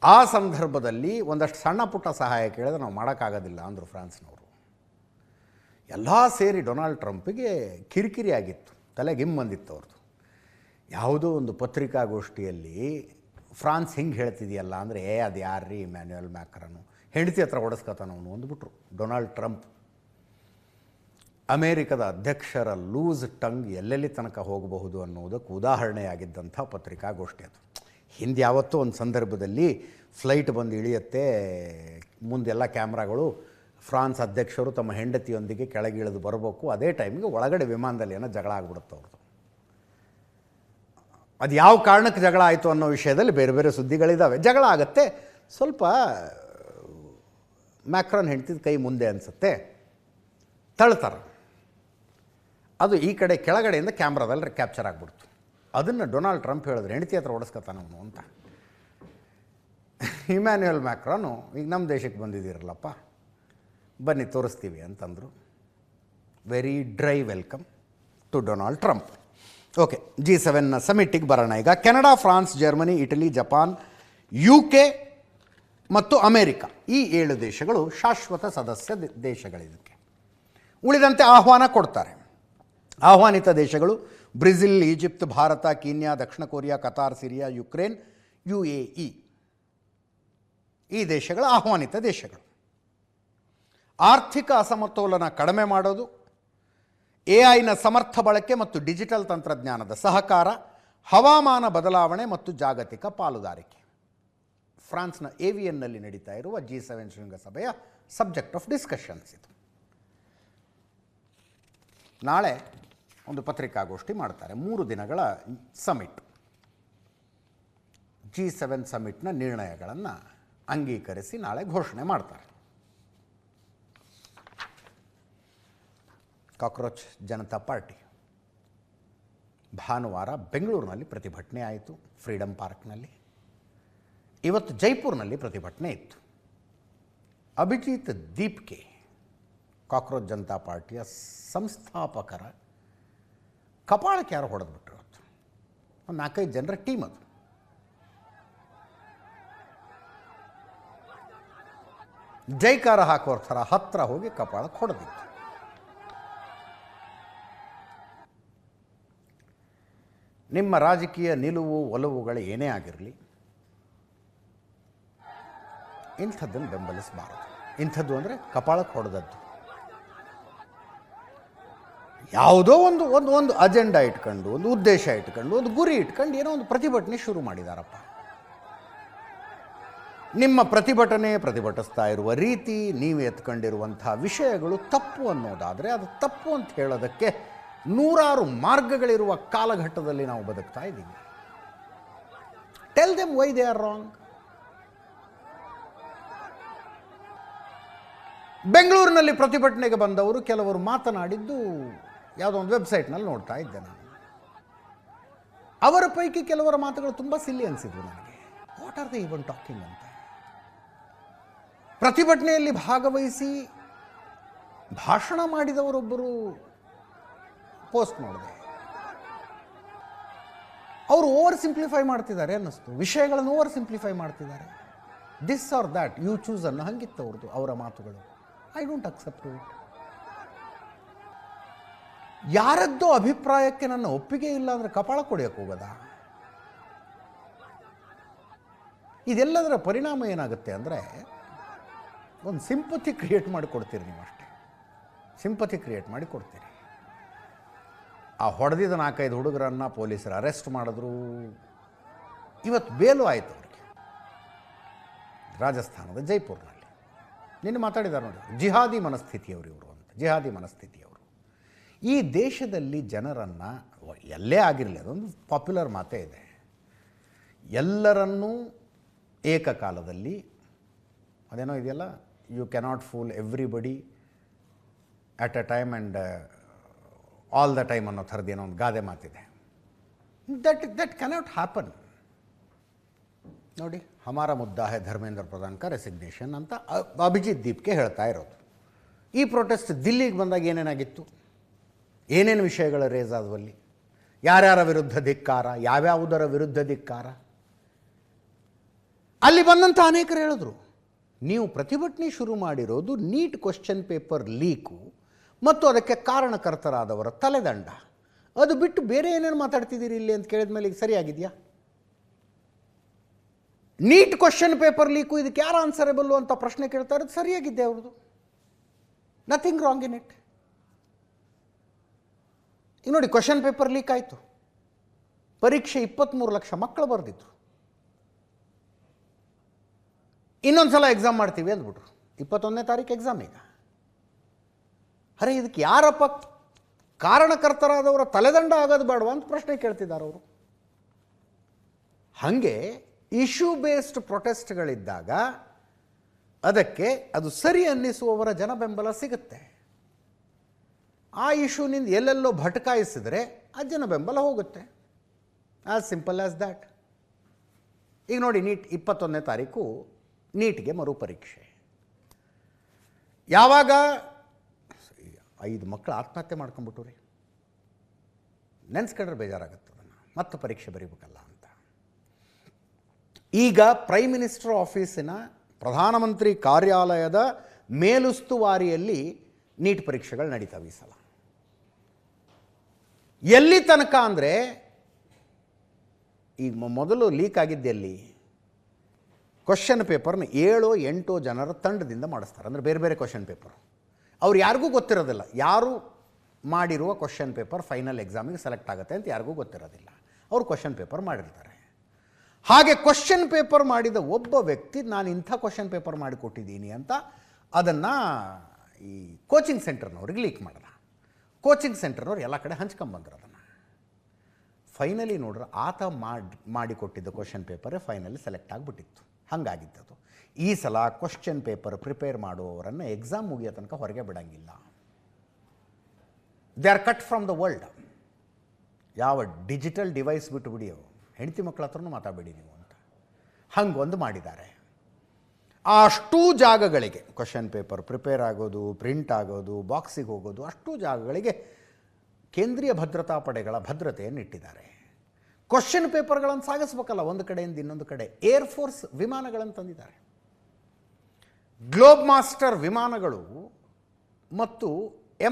ಆ ಸಂದರ್ಭದಲ್ಲಿ ಒಂದಷ್ಟು ಸಣ್ಣ ಪುಟ್ಟ ಸಹಾಯ ಕೇಳಿದ್ರೆ ನಾವು ಮಾಡೋಕ್ಕಾಗೋದಿಲ್ಲ ಅಂದರು ಫ್ರಾನ್ಸ್ನವರು. ಎಲ್ಲ ಸೇರಿ ಡೊನಾಲ್ಡ್ ಟ್ರಂಪಿಗೆ ಕಿರಿಕಿರಿ ಆಗಿತ್ತು, ತಲೆಗೆ ಬಂದಿತ್ತು ಅವ್ರದ್ದು. ಯಾವುದೋ ಒಂದು ಪತ್ರಿಕಾಗೋಷ್ಠಿಯಲ್ಲಿ ಫ್ರಾನ್ಸ್ ಹಿಂಗೆ ಹೇಳ್ತಿದೆಯಲ್ಲ ಅಂದರೆ, ಅದು ಯಾರ್ರೀ ಇಮ್ಯಾನ್ಯುಯಲ್ ಮ್ಯಾಕ್ರಾನು, ಹೆಂಡತಿ ಹತ್ರ ಓಡಿಸ್ಕೊತಾನವನು ಅಂದ್ಬಿಟ್ರು ಡೊನಾಲ್ಡ್ ಟ್ರಂಪ್. ಅಮೇರಿಕದ ಅಧ್ಯಕ್ಷರ ಲೂಸ್ ಟಂಗ್ ಎಲ್ಲೆಲ್ಲಿ ತನಕ ಹೋಗಬಹುದು ಅನ್ನೋದಕ್ಕೆ ಉದಾಹರಣೆಯಾಗಿದ್ದಂಥ ಪತ್ರಿಕಾಗೋಷ್ಠಿ ಅದು. ಹಿಂದೆ ಯಾವತ್ತೂ ಒಂದು ಸಂದರ್ಭದಲ್ಲಿ ಫ್ಲೈಟ್ ಬಂದು ಇಳಿಯುತ್ತೆ, ಮುಂದೆಲ್ಲ ಕ್ಯಾಮ್ರಾಗಳು, ಫ್ರಾನ್ಸ್ ಅಧ್ಯಕ್ಷರು ತಮ್ಮ ಹೆಂಡತಿಯೊಂದಿಗೆ ಕೆಳಗಿಳಿದು ಬರಬೇಕು, ಅದೇ ಟೈಮಿಗೆ ಒಳಗಡೆ ವಿಮಾನದಲ್ಲಿ ಏನೋ ಜಗಳ ಆಗ್ಬಿಡುತ್ತೆ ಅವ್ರದ್ದು. ಅದು ಯಾವ ಕಾರಣಕ್ಕೆ ಜಗಳ ಆಯಿತು ಅನ್ನೋ ವಿಷಯದಲ್ಲಿ ಬೇರೆ ಬೇರೆ ಸುದ್ದಿಗಳಿದ್ದಾವೆ. ಜಗಳ ಆಗುತ್ತೆ, ಸ್ವಲ್ಪ ಮ್ಯಾಕ್ರಾನ್ ಹೆಂಡ್ತಿದ ಕೈ ಮುಂದೆ ಅನಿಸುತ್ತೆ, ತಳ್ತಾರೆ. ಅದು ಈ ಕಡೆ ಕೆಳಗಡೆಯಿಂದ ಕ್ಯಾಮ್ರಾದಲ್ಲಿ ಕ್ಯಾಪ್ಚರ್ ಆಗಿಬಿಡ್ತು. ಅದನ್ನು ಡೊನಾಲ್ಡ್ ಟ್ರಂಪ್ ಹೇಳಿದ್ರೆ, ಹೆಂಡತಿ ಹತ್ರ ಓಡಿಸ್ಕೊತಾನವನು ಅಂತ. ಇಮ್ಯಾನ್ಯುಯಲ್ ಮ್ಯಾಕ್ರಾನು, ಈಗ ನಮ್ಮ ದೇಶಕ್ಕೆ ಬಂದಿದ್ದೀರಲ್ಲಪ್ಪ, ಬನ್ನಿ ತೋರಿಸ್ತೀವಿ ಅಂತಂದರು. Very dry welcome to Donald Trump. Okay, G7 ಸಮಿಟ್ಟಿಗೆ ಬರೋಣ ಈಗ. Canada, France, Germany, Italy, Japan, UK ಮತ್ತು ಅಮೇರಿಕ, ಈ 7 ದೇಶಗಳು ಶಾಶ್ವತ ಸದಸ್ಯ ದೇಶಗಳಿದಕ್ಕೆ. ಉಳಿದಂತೆ ಆಹ್ವಾನ ಕೊಡ್ತಾರೆ. ಆಹ್ವಾನಿತ ದೇಶಗಳು ಬ್ರೆಜಿಲ್, ಈಜಿಪ್ಟ್, ಭಾರತ, ಕೀನ್ಯಾ, ದಕ್ಷಿಣ Korea, Qatar, Syria, Ukraine, UAE. ಈ ದೇಶಗಳು ಆಹ್ವಾನಿತ ದೇಶಗಳು. ಆರ್ಥಿಕ ಅಸಮತೋಲನ ಕಡಿಮೆ ಮಾಡೋದು, AI ಸಮರ್ಥ ಬಳಕೆ ಮತ್ತು ಡಿಜಿಟಲ್ ತಂತ್ರಜ್ಞಾನದ ಸಹಕಾರ, ಹವಾಮಾನ ಬದಲಾವಣೆ ಮತ್ತು ಜಾಗತಿಕ ಪಾಲುದಾರಿಕೆ. ಫ್ರಾನ್ಸ್ನ ಏವಿಯನ್ನಲ್ಲಿ ನಡೀತಾ ಇರುವ G7 ಶೃಂಗಸಭೆಯ ಸಬ್ಜೆಕ್ಟ್ ಆಫ್ ಡಿಸ್ಕಷನ್ಸ್ ಇದು. ನಾಳೆ ಒಂದು ಪತ್ರಿಕಾಗೋಷ್ಠಿ ಮಾಡ್ತಾರೆ. 3 ದಿನಗಳ ಸಮಿಟ್. G7 ಸಮಿಟ್ನ ನಿರ್ಣಯಗಳನ್ನು ಅಂಗೀಕರಿಸಿ ನಾಳೆ ಘೋಷಣೆ ಮಾಡ್ತಾರೆ. ಕಾಕ್ರೋಚ್ ಜನತಾ ಪಾರ್ಟಿ ಭಾನುವಾರ ಬೆಂಗಳೂರಿನಲ್ಲಿ ಪ್ರತಿಭಟನೆ ಆಯಿತು, ಫ್ರೀಡಮ್ ಪಾರ್ಕ್ನಲ್ಲಿ. ಇವತ್ತು ಜೈಪುರ್ನಲ್ಲಿ ಪ್ರತಿಭಟನೆ ಇತ್ತು. ಅಭಿಜಿತ್ ದೀಪ್ಗೆ, ಕಾಕ್ರೋಚ್ ಜನತಾ ಪಾರ್ಟಿಯ ಸಂಸ್ಥಾಪಕರ ಕಪಾಳಕ್ಕೆ ಯಾರು ಹೊಡೆದ್ಬಿಟ್ರು. ಇವತ್ತು ಒಂದು 4-5 ಜನರ ಟೀಮ್ ಅದು. ಜೈಕಾರ ಹಾಕೋರ ಥರ ಹತ್ತಿರ ಹೋಗಿ ಕಪಾಳಕ್ಕೆ ಹೊಡೆದಿತ್ತು. ನಿಮ್ಮ ರಾಜಕೀಯ ನಿಲುವು ಒಲವುಗಳು ಏನೇ ಆಗಿರಲಿ, ಇಂಥದ್ದನ್ನು ಬೆಂಬಲಿಸಬಾರದು. ಇಂಥದ್ದು ಅಂದರೆ ಕಪಾಳಕ್ಕೆ ಹೊಡೆದದ್ದು. ಯಾವುದೋ ಒಂದು ಅಜೆಂಡಾ ಇಟ್ಕೊಂಡು, ಒಂದು ಉದ್ದೇಶ ಇಟ್ಕೊಂಡು, ಒಂದು ಗುರಿ ಇಟ್ಕೊಂಡು ಏನೋ ಒಂದು ಪ್ರತಿಭಟನೆ ಶುರು ಮಾಡಿದಾರಪ್ಪ. ನಿಮ್ಮ ಪ್ರತಿಭಟಿಸ್ತಾ ಇರುವ ರೀತಿ, ನೀವು ಎತ್ಕೊಂಡಿರುವಂಥ ವಿಷಯಗಳು ತಪ್ಪು ಅನ್ನೋದಾದರೆ ಅದು ತಪ್ಪು ಅಂತ ಹೇಳೋದಕ್ಕೆ 100 ಮಾರ್ಗಗಳಿರುವ ಕಾಲಘಟ್ಟದಲ್ಲಿ ನಾವು ಬದುಕ್ತಾ ಇದ್ದೀವಿ. Tell them why they are wrong. ಬೆಂಗಳೂರಿನಲ್ಲಿ ಪ್ರತಿಭಟನೆಗೆ ಬಂದವರು ಕೆಲವರು ಮಾತನಾಡಿದ್ದು ಯಾವುದೋ ಒಂದು ವೆಬ್ಸೈಟ್ನಲ್ಲಿ ನೋಡ್ತಾ ಇದ್ದೆ ನಾನು. ಅವರ ಪೈಕಿ ಕೆಲವರ ಮಾತುಗಳು ತುಂಬ ಸಿಲ್ಲಿ ಅನಿಸಿದ್ವು ನನಗೆ. What are they even talking ಅಂತ. ಪ್ರತಿಭಟನೆಯಲ್ಲಿ ಭಾಗವಹಿಸಿ ಭಾಷಣ ಮಾಡಿದವರೊಬ್ಬರು ಪೋಸ್ಟ್ ಮಾಡಿದೆ. ಅವರು ಓವರ್ ಸಿಂಪ್ಲಿಫೈ ಮಾಡ್ತಿದ್ದಾರೆ ಅನ್ನಿಸ್ತು. ವಿಷಯಗಳನ್ನು ಓವರ್ ಸಿಂಪ್ಲಿಫೈ ಮಾಡ್ತಿದ್ದಾರೆ. This or that you choose ಅನ್ನೋ ಹಂಗಿತ್ತು ಅವ್ರದ್ದು, ಅವರ ಮಾತುಗಳು. I don't accept it. ಯಾರದ್ದೋ ಅಭಿಪ್ರಾಯಕ್ಕೆ ನನ್ನ ಒಪ್ಪಿಗೆ ಇಲ್ಲ ಅಂದರೆ ಕಪಾಳ ಕೊಡಿಯಕ್ಕೆ ಹೋಗೋದಾ? ಇದೆಲ್ಲದರ ಪರಿಣಾಮ ಏನಾಗುತ್ತೆ ಅಂದರೆ, ಒಂದು ಸಿಂಪತಿ ಕ್ರಿಯೇಟ್ ಮಾಡಿ ಕೊಡ್ತೀರಿ ನೀವು ಅಷ್ಟೇ. ಸಿಂಪತಿ ಕ್ರಿಯೇಟ್ ಮಾಡಿ ಕೊಡ್ತೀರಿ. ಆ ಹೊಡೆದಿದ್ದ 4-5 ಹುಡುಗರನ್ನು ಪೊಲೀಸರು ಅರೆಸ್ಟ್ ಮಾಡಿದ್ರು. ಇವತ್ತು ಬೇಲು ಆಯಿತು ಅವರಿಗೆ ರಾಜಸ್ಥಾನದ ಜೈಪುರ್ನಲ್ಲಿ. ನಿನ್ನೆ ಮಾತಾಡಿದ್ದಾರೆ ನೋಡಿ, ಜಿಹಾದಿ ಮನಸ್ಥಿತಿಯವರು ಇವರು ಅಂತ. ಜಿಹಾದಿ ಮನಸ್ಥಿತಿಯವರು ಈ ದೇಶದಲ್ಲಿ ಜನರನ್ನು, ಎಲ್ಲೇ ಆಗಿರಲಿ, ಅದೊಂದು ಪಾಪ್ಯುಲರ್ ಮಾತೇ ಇದೆ, ಎಲ್ಲರನ್ನೂ ಏಕಕಾಲದಲ್ಲಿ, ಅದೇನೋ ಇದೆಯಲ್ಲ, you cannot fool everybody at a time and all the time ಅನ್ನೋ ಥರದ್ದೇನೋ ಒಂದು ಗಾದೆ ಮಾತಿದೆ. That cannot happen. ನೋಡಿ, ಹಮಾರ ಮುದ್ದಾ ಹೈ ಧರ್ಮೇಂದ್ರ ಪ್ರಧಾನ್ ಕಾ ರೆಸಿಗ್ನೇಷನ್ ಅಂತ ಅಭಿಜಿತ್ ದೀಪ್ಗೆ ಹೇಳ್ತಾ ಇರೋದು. ಈ ಪ್ರೊಟೆಸ್ಟ್ ದಿಲ್ಲಿಗೆ ಬಂದಾಗ ಏನೇನಾಗಿತ್ತು, ಏನೇನು ವಿಷಯಗಳು ರೇಸ್ ಆದವಲ್ಲಿ, ಯಾರ್ಯಾರ ವಿರುದ್ಧ ಧಿಕ್ಕಾರ, ಯಾವ್ಯಾವುದರ ವಿರುದ್ಧ ಧಿಕ್ಕಾರ. ಅಲ್ಲಿ ಬಂದಂಥ ಅನೇಕರು ಹೇಳಿದ್ರು, ನೀವು ಪ್ರತಿಭಟನೆ ಶುರು ಮಾಡಿರೋದು ನೀಟ್ ಕ್ವಶನ್ ಪೇಪರ್ ಲೀಕು ಮತ್ತು ಅದಕ್ಕೆ ಕಾರಣಕರ್ತರಾದವರ ತಲೆದಂಡ. ಅದು ಬಿಟ್ಟು ಬೇರೆ ಏನೇನು ಮಾತಾಡ್ತಿದ್ದೀರಿ ಇಲ್ಲಿ ಅಂತ ಕೇಳಿದ ಮೇಲೆ ಈಗ ಸರಿಯಾಗಿದೆಯಾ? ನೀಟ್ ಕ್ವಶನ್ ಪೇಪರ್ ಲೀಕು, ಇದಕ್ಕೆ ಯಾರು ಆನ್ಸರೇಬಲ್ಲು ಅಂತ ಪ್ರಶ್ನೆ ಕೇಳ್ತಾ ಇರೋದು ಸರಿಯಾಗಿದ್ದೆ ಅವ್ರದ್ದು. Nothing wrong in it. ಈಗ ನೋಡಿ, ಕ್ವಶನ್ ಪೇಪರ್ ಲೀಕ್ ಆಯಿತು. ಪರೀಕ್ಷೆ 23 ಲಕ್ಷ ಮಕ್ಕಳು ಬರೆದಿದ್ರು. ಇನ್ನೊಂದು ಸಲ ಎಕ್ಸಾಮ್ ಮಾಡ್ತೀವಿ ಅಂದ್ಬಿಟ್ರು. 21ನೇ ತಾರೀಕು ಎಕ್ಸಾಮ್ ಈಗ. ಅರೆ, ಇದಕ್ಕೆ ಯಾರಪ್ಪ ಕಾರಣಕರ್ತರಾದವರ ತಲೆದಂಡ ಆಗೋದು ಬೇಡವಾ ಅಂತ ಪ್ರಶ್ನೆ ಕೇಳ್ತಿದ್ದಾರೆ ಅವರು. ಹಾಗೆ ಇಶ್ಯೂ ಬೇಸ್ಡ್ ಪ್ರೊಟೆಸ್ಟ್ಗಳಿದ್ದಾಗ ಅದಕ್ಕೆ ಅದು ಸರಿ ಅನ್ನಿಸುವವರ ಜನ ಬೆಂಬಲ ಸಿಗುತ್ತೆ. ಆ ಇಶ್ಯೂನಿಂದ ಎಲ್ಲೆಲ್ಲೋ ಭಟಕಾಯಿಸಿದ್ರೆ ಆ ಜನ ಬೆಂಬಲ ಹೋಗುತ್ತೆ. As simple as that. ಈಗ ನೋಡಿ, ನೀಟ್ 21ನೇ ತಾರೀಕು ನೀಟ್ಗೆ ಮರುಪರೀಕ್ಷೆ. ಯಾವಾಗ 5 ಮಕ್ಕಳು ಆತ್ಮಹತ್ಯೆ ಮಾಡ್ಕೊಂಡ್ಬಿಟ್ಟು ರೀ, ನೆನೆಸ್ಕೊಂಡ್ರೆ ಬೇಜಾರಾಗುತ್ತೆ. ಅದನ್ನು ಮತ್ತೆ ಪರೀಕ್ಷೆ ಬರೀಬೇಕಲ್ಲ ಅಂತ. ಈಗ ಪ್ರೈಮ್ ಮಿನಿಸ್ಟರ್ ಆಫೀಸಿನ ಪ್ರಧಾನಮಂತ್ರಿ ಕಾರ್ಯಾಲಯದ ಮೇಲುಸ್ತುವಾರಿಯಲ್ಲಿ ನೀಟ್ ಪರೀಕ್ಷೆಗಳು ನಡೀತಾವೆ ಈ ಸಲ. ಎಲ್ಲಿ ತನಕ ಅಂದರೆ, ಈಗ ಮೊದಲು ಲೀಕ್ ಆಗಿದ್ದೆಲ್ಲಿ, ಕ್ವಶನ್ ಪೇಪರ್ನ 7-8 ಜನರ ತಂಡದಿಂದ ಮಾಡಿಸ್ತಾರೆ. ಅಂದರೆ ಬೇರೆ ಬೇರೆ ಕ್ವಶನ್ ಪೇಪರ್. ಅವ್ರು ಯಾರಿಗೂ ಗೊತ್ತಿರೋದಿಲ್ಲ ಯಾರು ಮಾಡಿರುವ ಕ್ವಶನ್ ಪೇಪರ್ ಫೈನಲ್ ಎಕ್ಸಾಮಿಗೆ ಸೆಲೆಕ್ಟ್ ಆಗುತ್ತೆ ಅಂತ ಯಾರಿಗೂ ಗೊತ್ತಿರೋದಿಲ್ಲ. ಅವರು ಕ್ವಶನ್ ಪೇಪರ್ ಮಾಡಿರ್ತಾರೆ. ಹಾಗೆ ಕ್ವಶನ್ ಪೇಪರ್ ಮಾಡಿದ ಒಬ್ಬ ವ್ಯಕ್ತಿ ನಾನು ಇಂಥ ಕ್ವಶನ್ ಪೇಪರ್ ಮಾಡಿಕೊಟ್ಟಿದ್ದೀನಿ ಅಂತ ಅದನ್ನು ಈ ಕೋಚಿಂಗ್ ಸೆಂಟರ್ನವ್ರಿಗೆ ಲೀಕ್ ಮಾಡಿದ. ಕೋಚಿಂಗ್ ಸೆಂಟರ್ನವ್ರು ಎಲ್ಲ ಕಡೆ ಹಂಚ್ಕೊಂಬಂದ್ರು ಅದನ್ನು. ಫೈನಲಿ ನೋಡ್ರೆ ಆತ ಮಾಡಿಕೊಟ್ಟಿದ್ದ ಕ್ವಶನ್ ಪೇಪರೇ ಫೈನಲಿ ಸೆಲೆಕ್ಟ್ ಆಗಿಬಿಟ್ಟಿತ್ತು. ಹಾಗಾಗಿದ್ದದು. ಈ ಸಲ ಕ್ವಶನ್ ಪೇಪರ್ ಪ್ರಿಪೇರ್ ಮಾಡುವವರನ್ನು ಎಕ್ಸಾಮ್ ಮುಗಿಯೋ ತನಕ ಹೊರಗೆ ಬಿಡೋಂಗಿಲ್ಲ. They are cut from the world. ಯಾವ ಡಿಜಿಟಲ್ ಡಿವೈಸ್ ಬಿಟ್ಟುಬಿಡಿ, ಹೆಂಡತಿ ಮಕ್ಕಳ ಹತ್ರನೂ ಮಾತಾಡಬೇಡಿ ನೀವು ಅಂತ ಹಂಗೊಂದು ಮಾಡಿದ್ದಾರೆ. ಅಷ್ಟೂ ಜಾಗಗಳಿಗೆ ಕ್ವಶನ್ ಪೇಪರ್ ಪ್ರಿಪೇರ್ ಆಗೋದು, ಪ್ರಿಂಟ್ ಆಗೋದು, ಬಾಕ್ಸಿಗೆ ಹೋಗೋದು, ಅಷ್ಟೂ ಜಾಗಗಳಿಗೆ ಕೇಂದ್ರೀಯ ಭದ್ರತಾ ಪಡೆಗಳ ಭದ್ರತೆಯನ್ನು ಇಟ್ಟಿದ್ದಾರೆ. ಕ್ವಶನ್ ಪೇಪರ್ಗಳನ್ನು ಸಾಗಿಸ್ಬೇಕಲ್ಲ ಒಂದು ಕಡೆಯಿಂದ ಇನ್ನೊಂದು ಕಡೆ. ಏರ್ಫೋರ್ಸ್ ವಿಮಾನಗಳನ್ನು ತಂದಿದ್ದಾರೆ. ಗ್ಲೋಬ್ ಮಾಸ್ಟರ್ ವಿಮಾನಗಳು ಮತ್ತು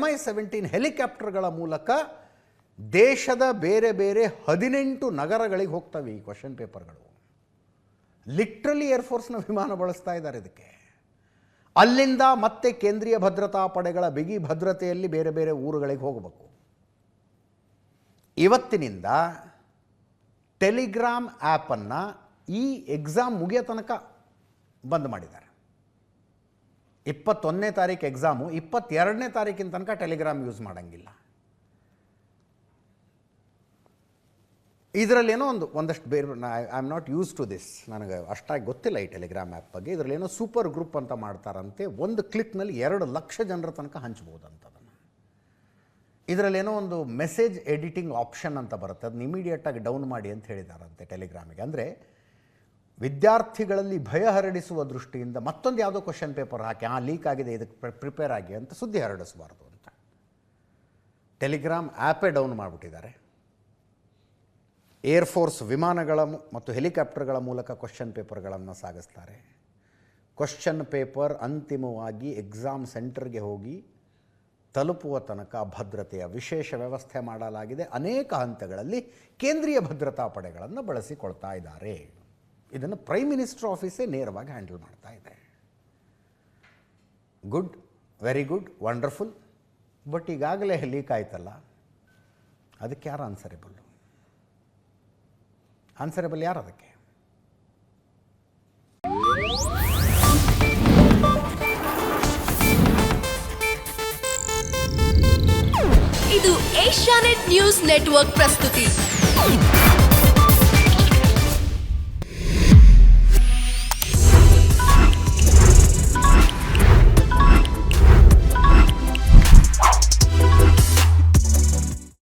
MI-17 ಹೆಲಿಕಾಪ್ಟರ್ಗಳ ಮೂಲಕ ದೇಶದ ಬೇರೆ ಬೇರೆ 18 ನಗರಗಳಿಗೆ ಹೋಗ್ತವೆ ಈ ಕ್ವಶನ್ ಪೇಪರ್ಗಳು. ಲಿಟ್ರಲಿ ಏರ್ಫೋರ್ಸ್ನ ವಿಮಾನ ಬಳಸ್ತಾ ಇದ್ದಾರೆ ಇದಕ್ಕೆ. ಅಲ್ಲಿಂದ ಮತ್ತೆ ಕೇಂದ್ರೀಯ ಭದ್ರತಾ ಪಡೆಗಳ ಬಿಗಿ ಭದ್ರತೆಯಲ್ಲಿ ಬೇರೆ ಬೇರೆ ಊರುಗಳಿಗೆ ಹೋಗಬೇಕು. ಇವತ್ತಿನಿಂದ ಟೆಲಿಗ್ರಾಮ್ ಆ್ಯಪನ್ನು ಈ ಎಕ್ಸಾಮ್ ಮುಗಿಯೋ ತನಕ ಬಂದ್ ಮಾಡಿದ್ದಾರೆ. 21ನೇ ತಾರೀಕು ಎಕ್ಸಾಮು, 22ನೇ ತಾರೀಕಿನ ತನಕ ಟೆಲಿಗ್ರಾಮ್ ಯೂಸ್ ಮಾಡೋಂಗಿಲ್ಲ. ಇದರಲ್ಲೇನೋ ಒಂದಷ್ಟು ಬೇರೆ I am not use to this, ನನಗೆ ಅಷ್ಟಾಗಿ ಗೊತ್ತಿಲ್ಲ ಈ ಟೆಲಿಗ್ರಾಮ್ ಆ್ಯಪ್ ಬಗ್ಗೆ. ಇದರಲ್ಲೇನೋ ಸೂಪರ್ ಗ್ರೂಪ್ ಅಂತ ಮಾಡ್ತಾರಂತೆ. ಒಂದು ಕ್ಲಿಕ್ನಲ್ಲಿ 2 ಲಕ್ಷ ಜನರ ತನಕ ಹಂಚ್ಬೋದಂತ ಅದನ್ನು. ಇದರಲ್ಲೇನೋ ಒಂದು ಮೆಸೇಜ್ ಎಡಿಟಿಂಗ್ ಆಪ್ಷನ್ ಅಂತ ಬರುತ್ತೆ, ಅದನ್ನ ಇಮಿಡಿಯೇಟಾಗಿ ಡೌನ್ ಮಾಡಿ ಅಂತ ಹೇಳಿದಾರಂತೆ ಟೆಲಿಗ್ರಾಮಿಗೆ. ಅಂದರೆ ವಿದ್ಯಾರ್ಥಿಗಳಲ್ಲಿ ಭಯ ಹರಡಿಸುವ ದೃಷ್ಟಿಯಿಂದ ಮತ್ತೊಂದು ಯಾವುದೋ ಕ್ವಶನ್ ಪೇಪರ್ ಹಾಕಿ ಲೀಕ್ ಆಗಿದೆ ಇದಕ್ಕೆ ಪ್ರಿಪೇರ್ ಆಗಿ ಅಂತ ಸುದ್ದಿ ಹರಡಿಸಬಾರ್ದು ಅಂತ ಟೆಲಿಗ್ರಾಮ್ ಆ್ಯಪೇ ಡೌನ್ ಮಾಡಿಬಿಟ್ಟಿದ್ದಾರೆ. ಏರ್ಫೋರ್ಸ್ ವಿಮಾನಗಳ ಮತ್ತು ಹೆಲಿಕಾಪ್ಟರ್ಗಳ ಮೂಲಕ ಕ್ವಶನ್ ಪೇಪರ್ಗಳನ್ನು ಸಾಗಿಸ್ತಾರೆ. ಕ್ವಶನ್ ಪೇಪರ್ ಅಂತಿಮವಾಗಿ ಎಕ್ಸಾಮ್ ಸೆಂಟರ್ಗೆ ಹೋಗಿ ತಲುಪುವ ತನಕ ಭದ್ರತೆಯ ವಿಶೇಷ ವ್ಯವಸ್ಥೆ ಮಾಡಲಾಗಿದೆ. ಅನೇಕ ಹಂತಗಳಲ್ಲಿ ಕೇಂದ್ರೀಯ ಭದ್ರತಾ ಪಡೆಗಳನ್ನು ಬಳಸಿಕೊಳ್ತಾ ಇದ್ದಾರೆ. ಇದನ್ನು ಪ್ರೈಮ್ ಮಿನಿಸ್ಟರ್ ಆಫೀಸೇ ನೇರವಾಗಿ ಹ್ಯಾಂಡಲ್ ಮಾಡ್ತಾ ಇದೆ. Good, very good, wonderful. But ಈಗಾಗಲೇ ಲೀಕ್ ಆಯ್ತಲ್ಲ, ಅದಕ್ಕೆ ಯಾರು ಆನ್ಸರೇಬಲ್ ಯಾರು ಅದಕ್ಕೆ? ಇದು ಏಷ್ಯಾನೆಟ್ ನ್ಯೂಸ್ ನೆಟ್ವರ್ಕ್ ಪ್ರಸ್ತುತಿ.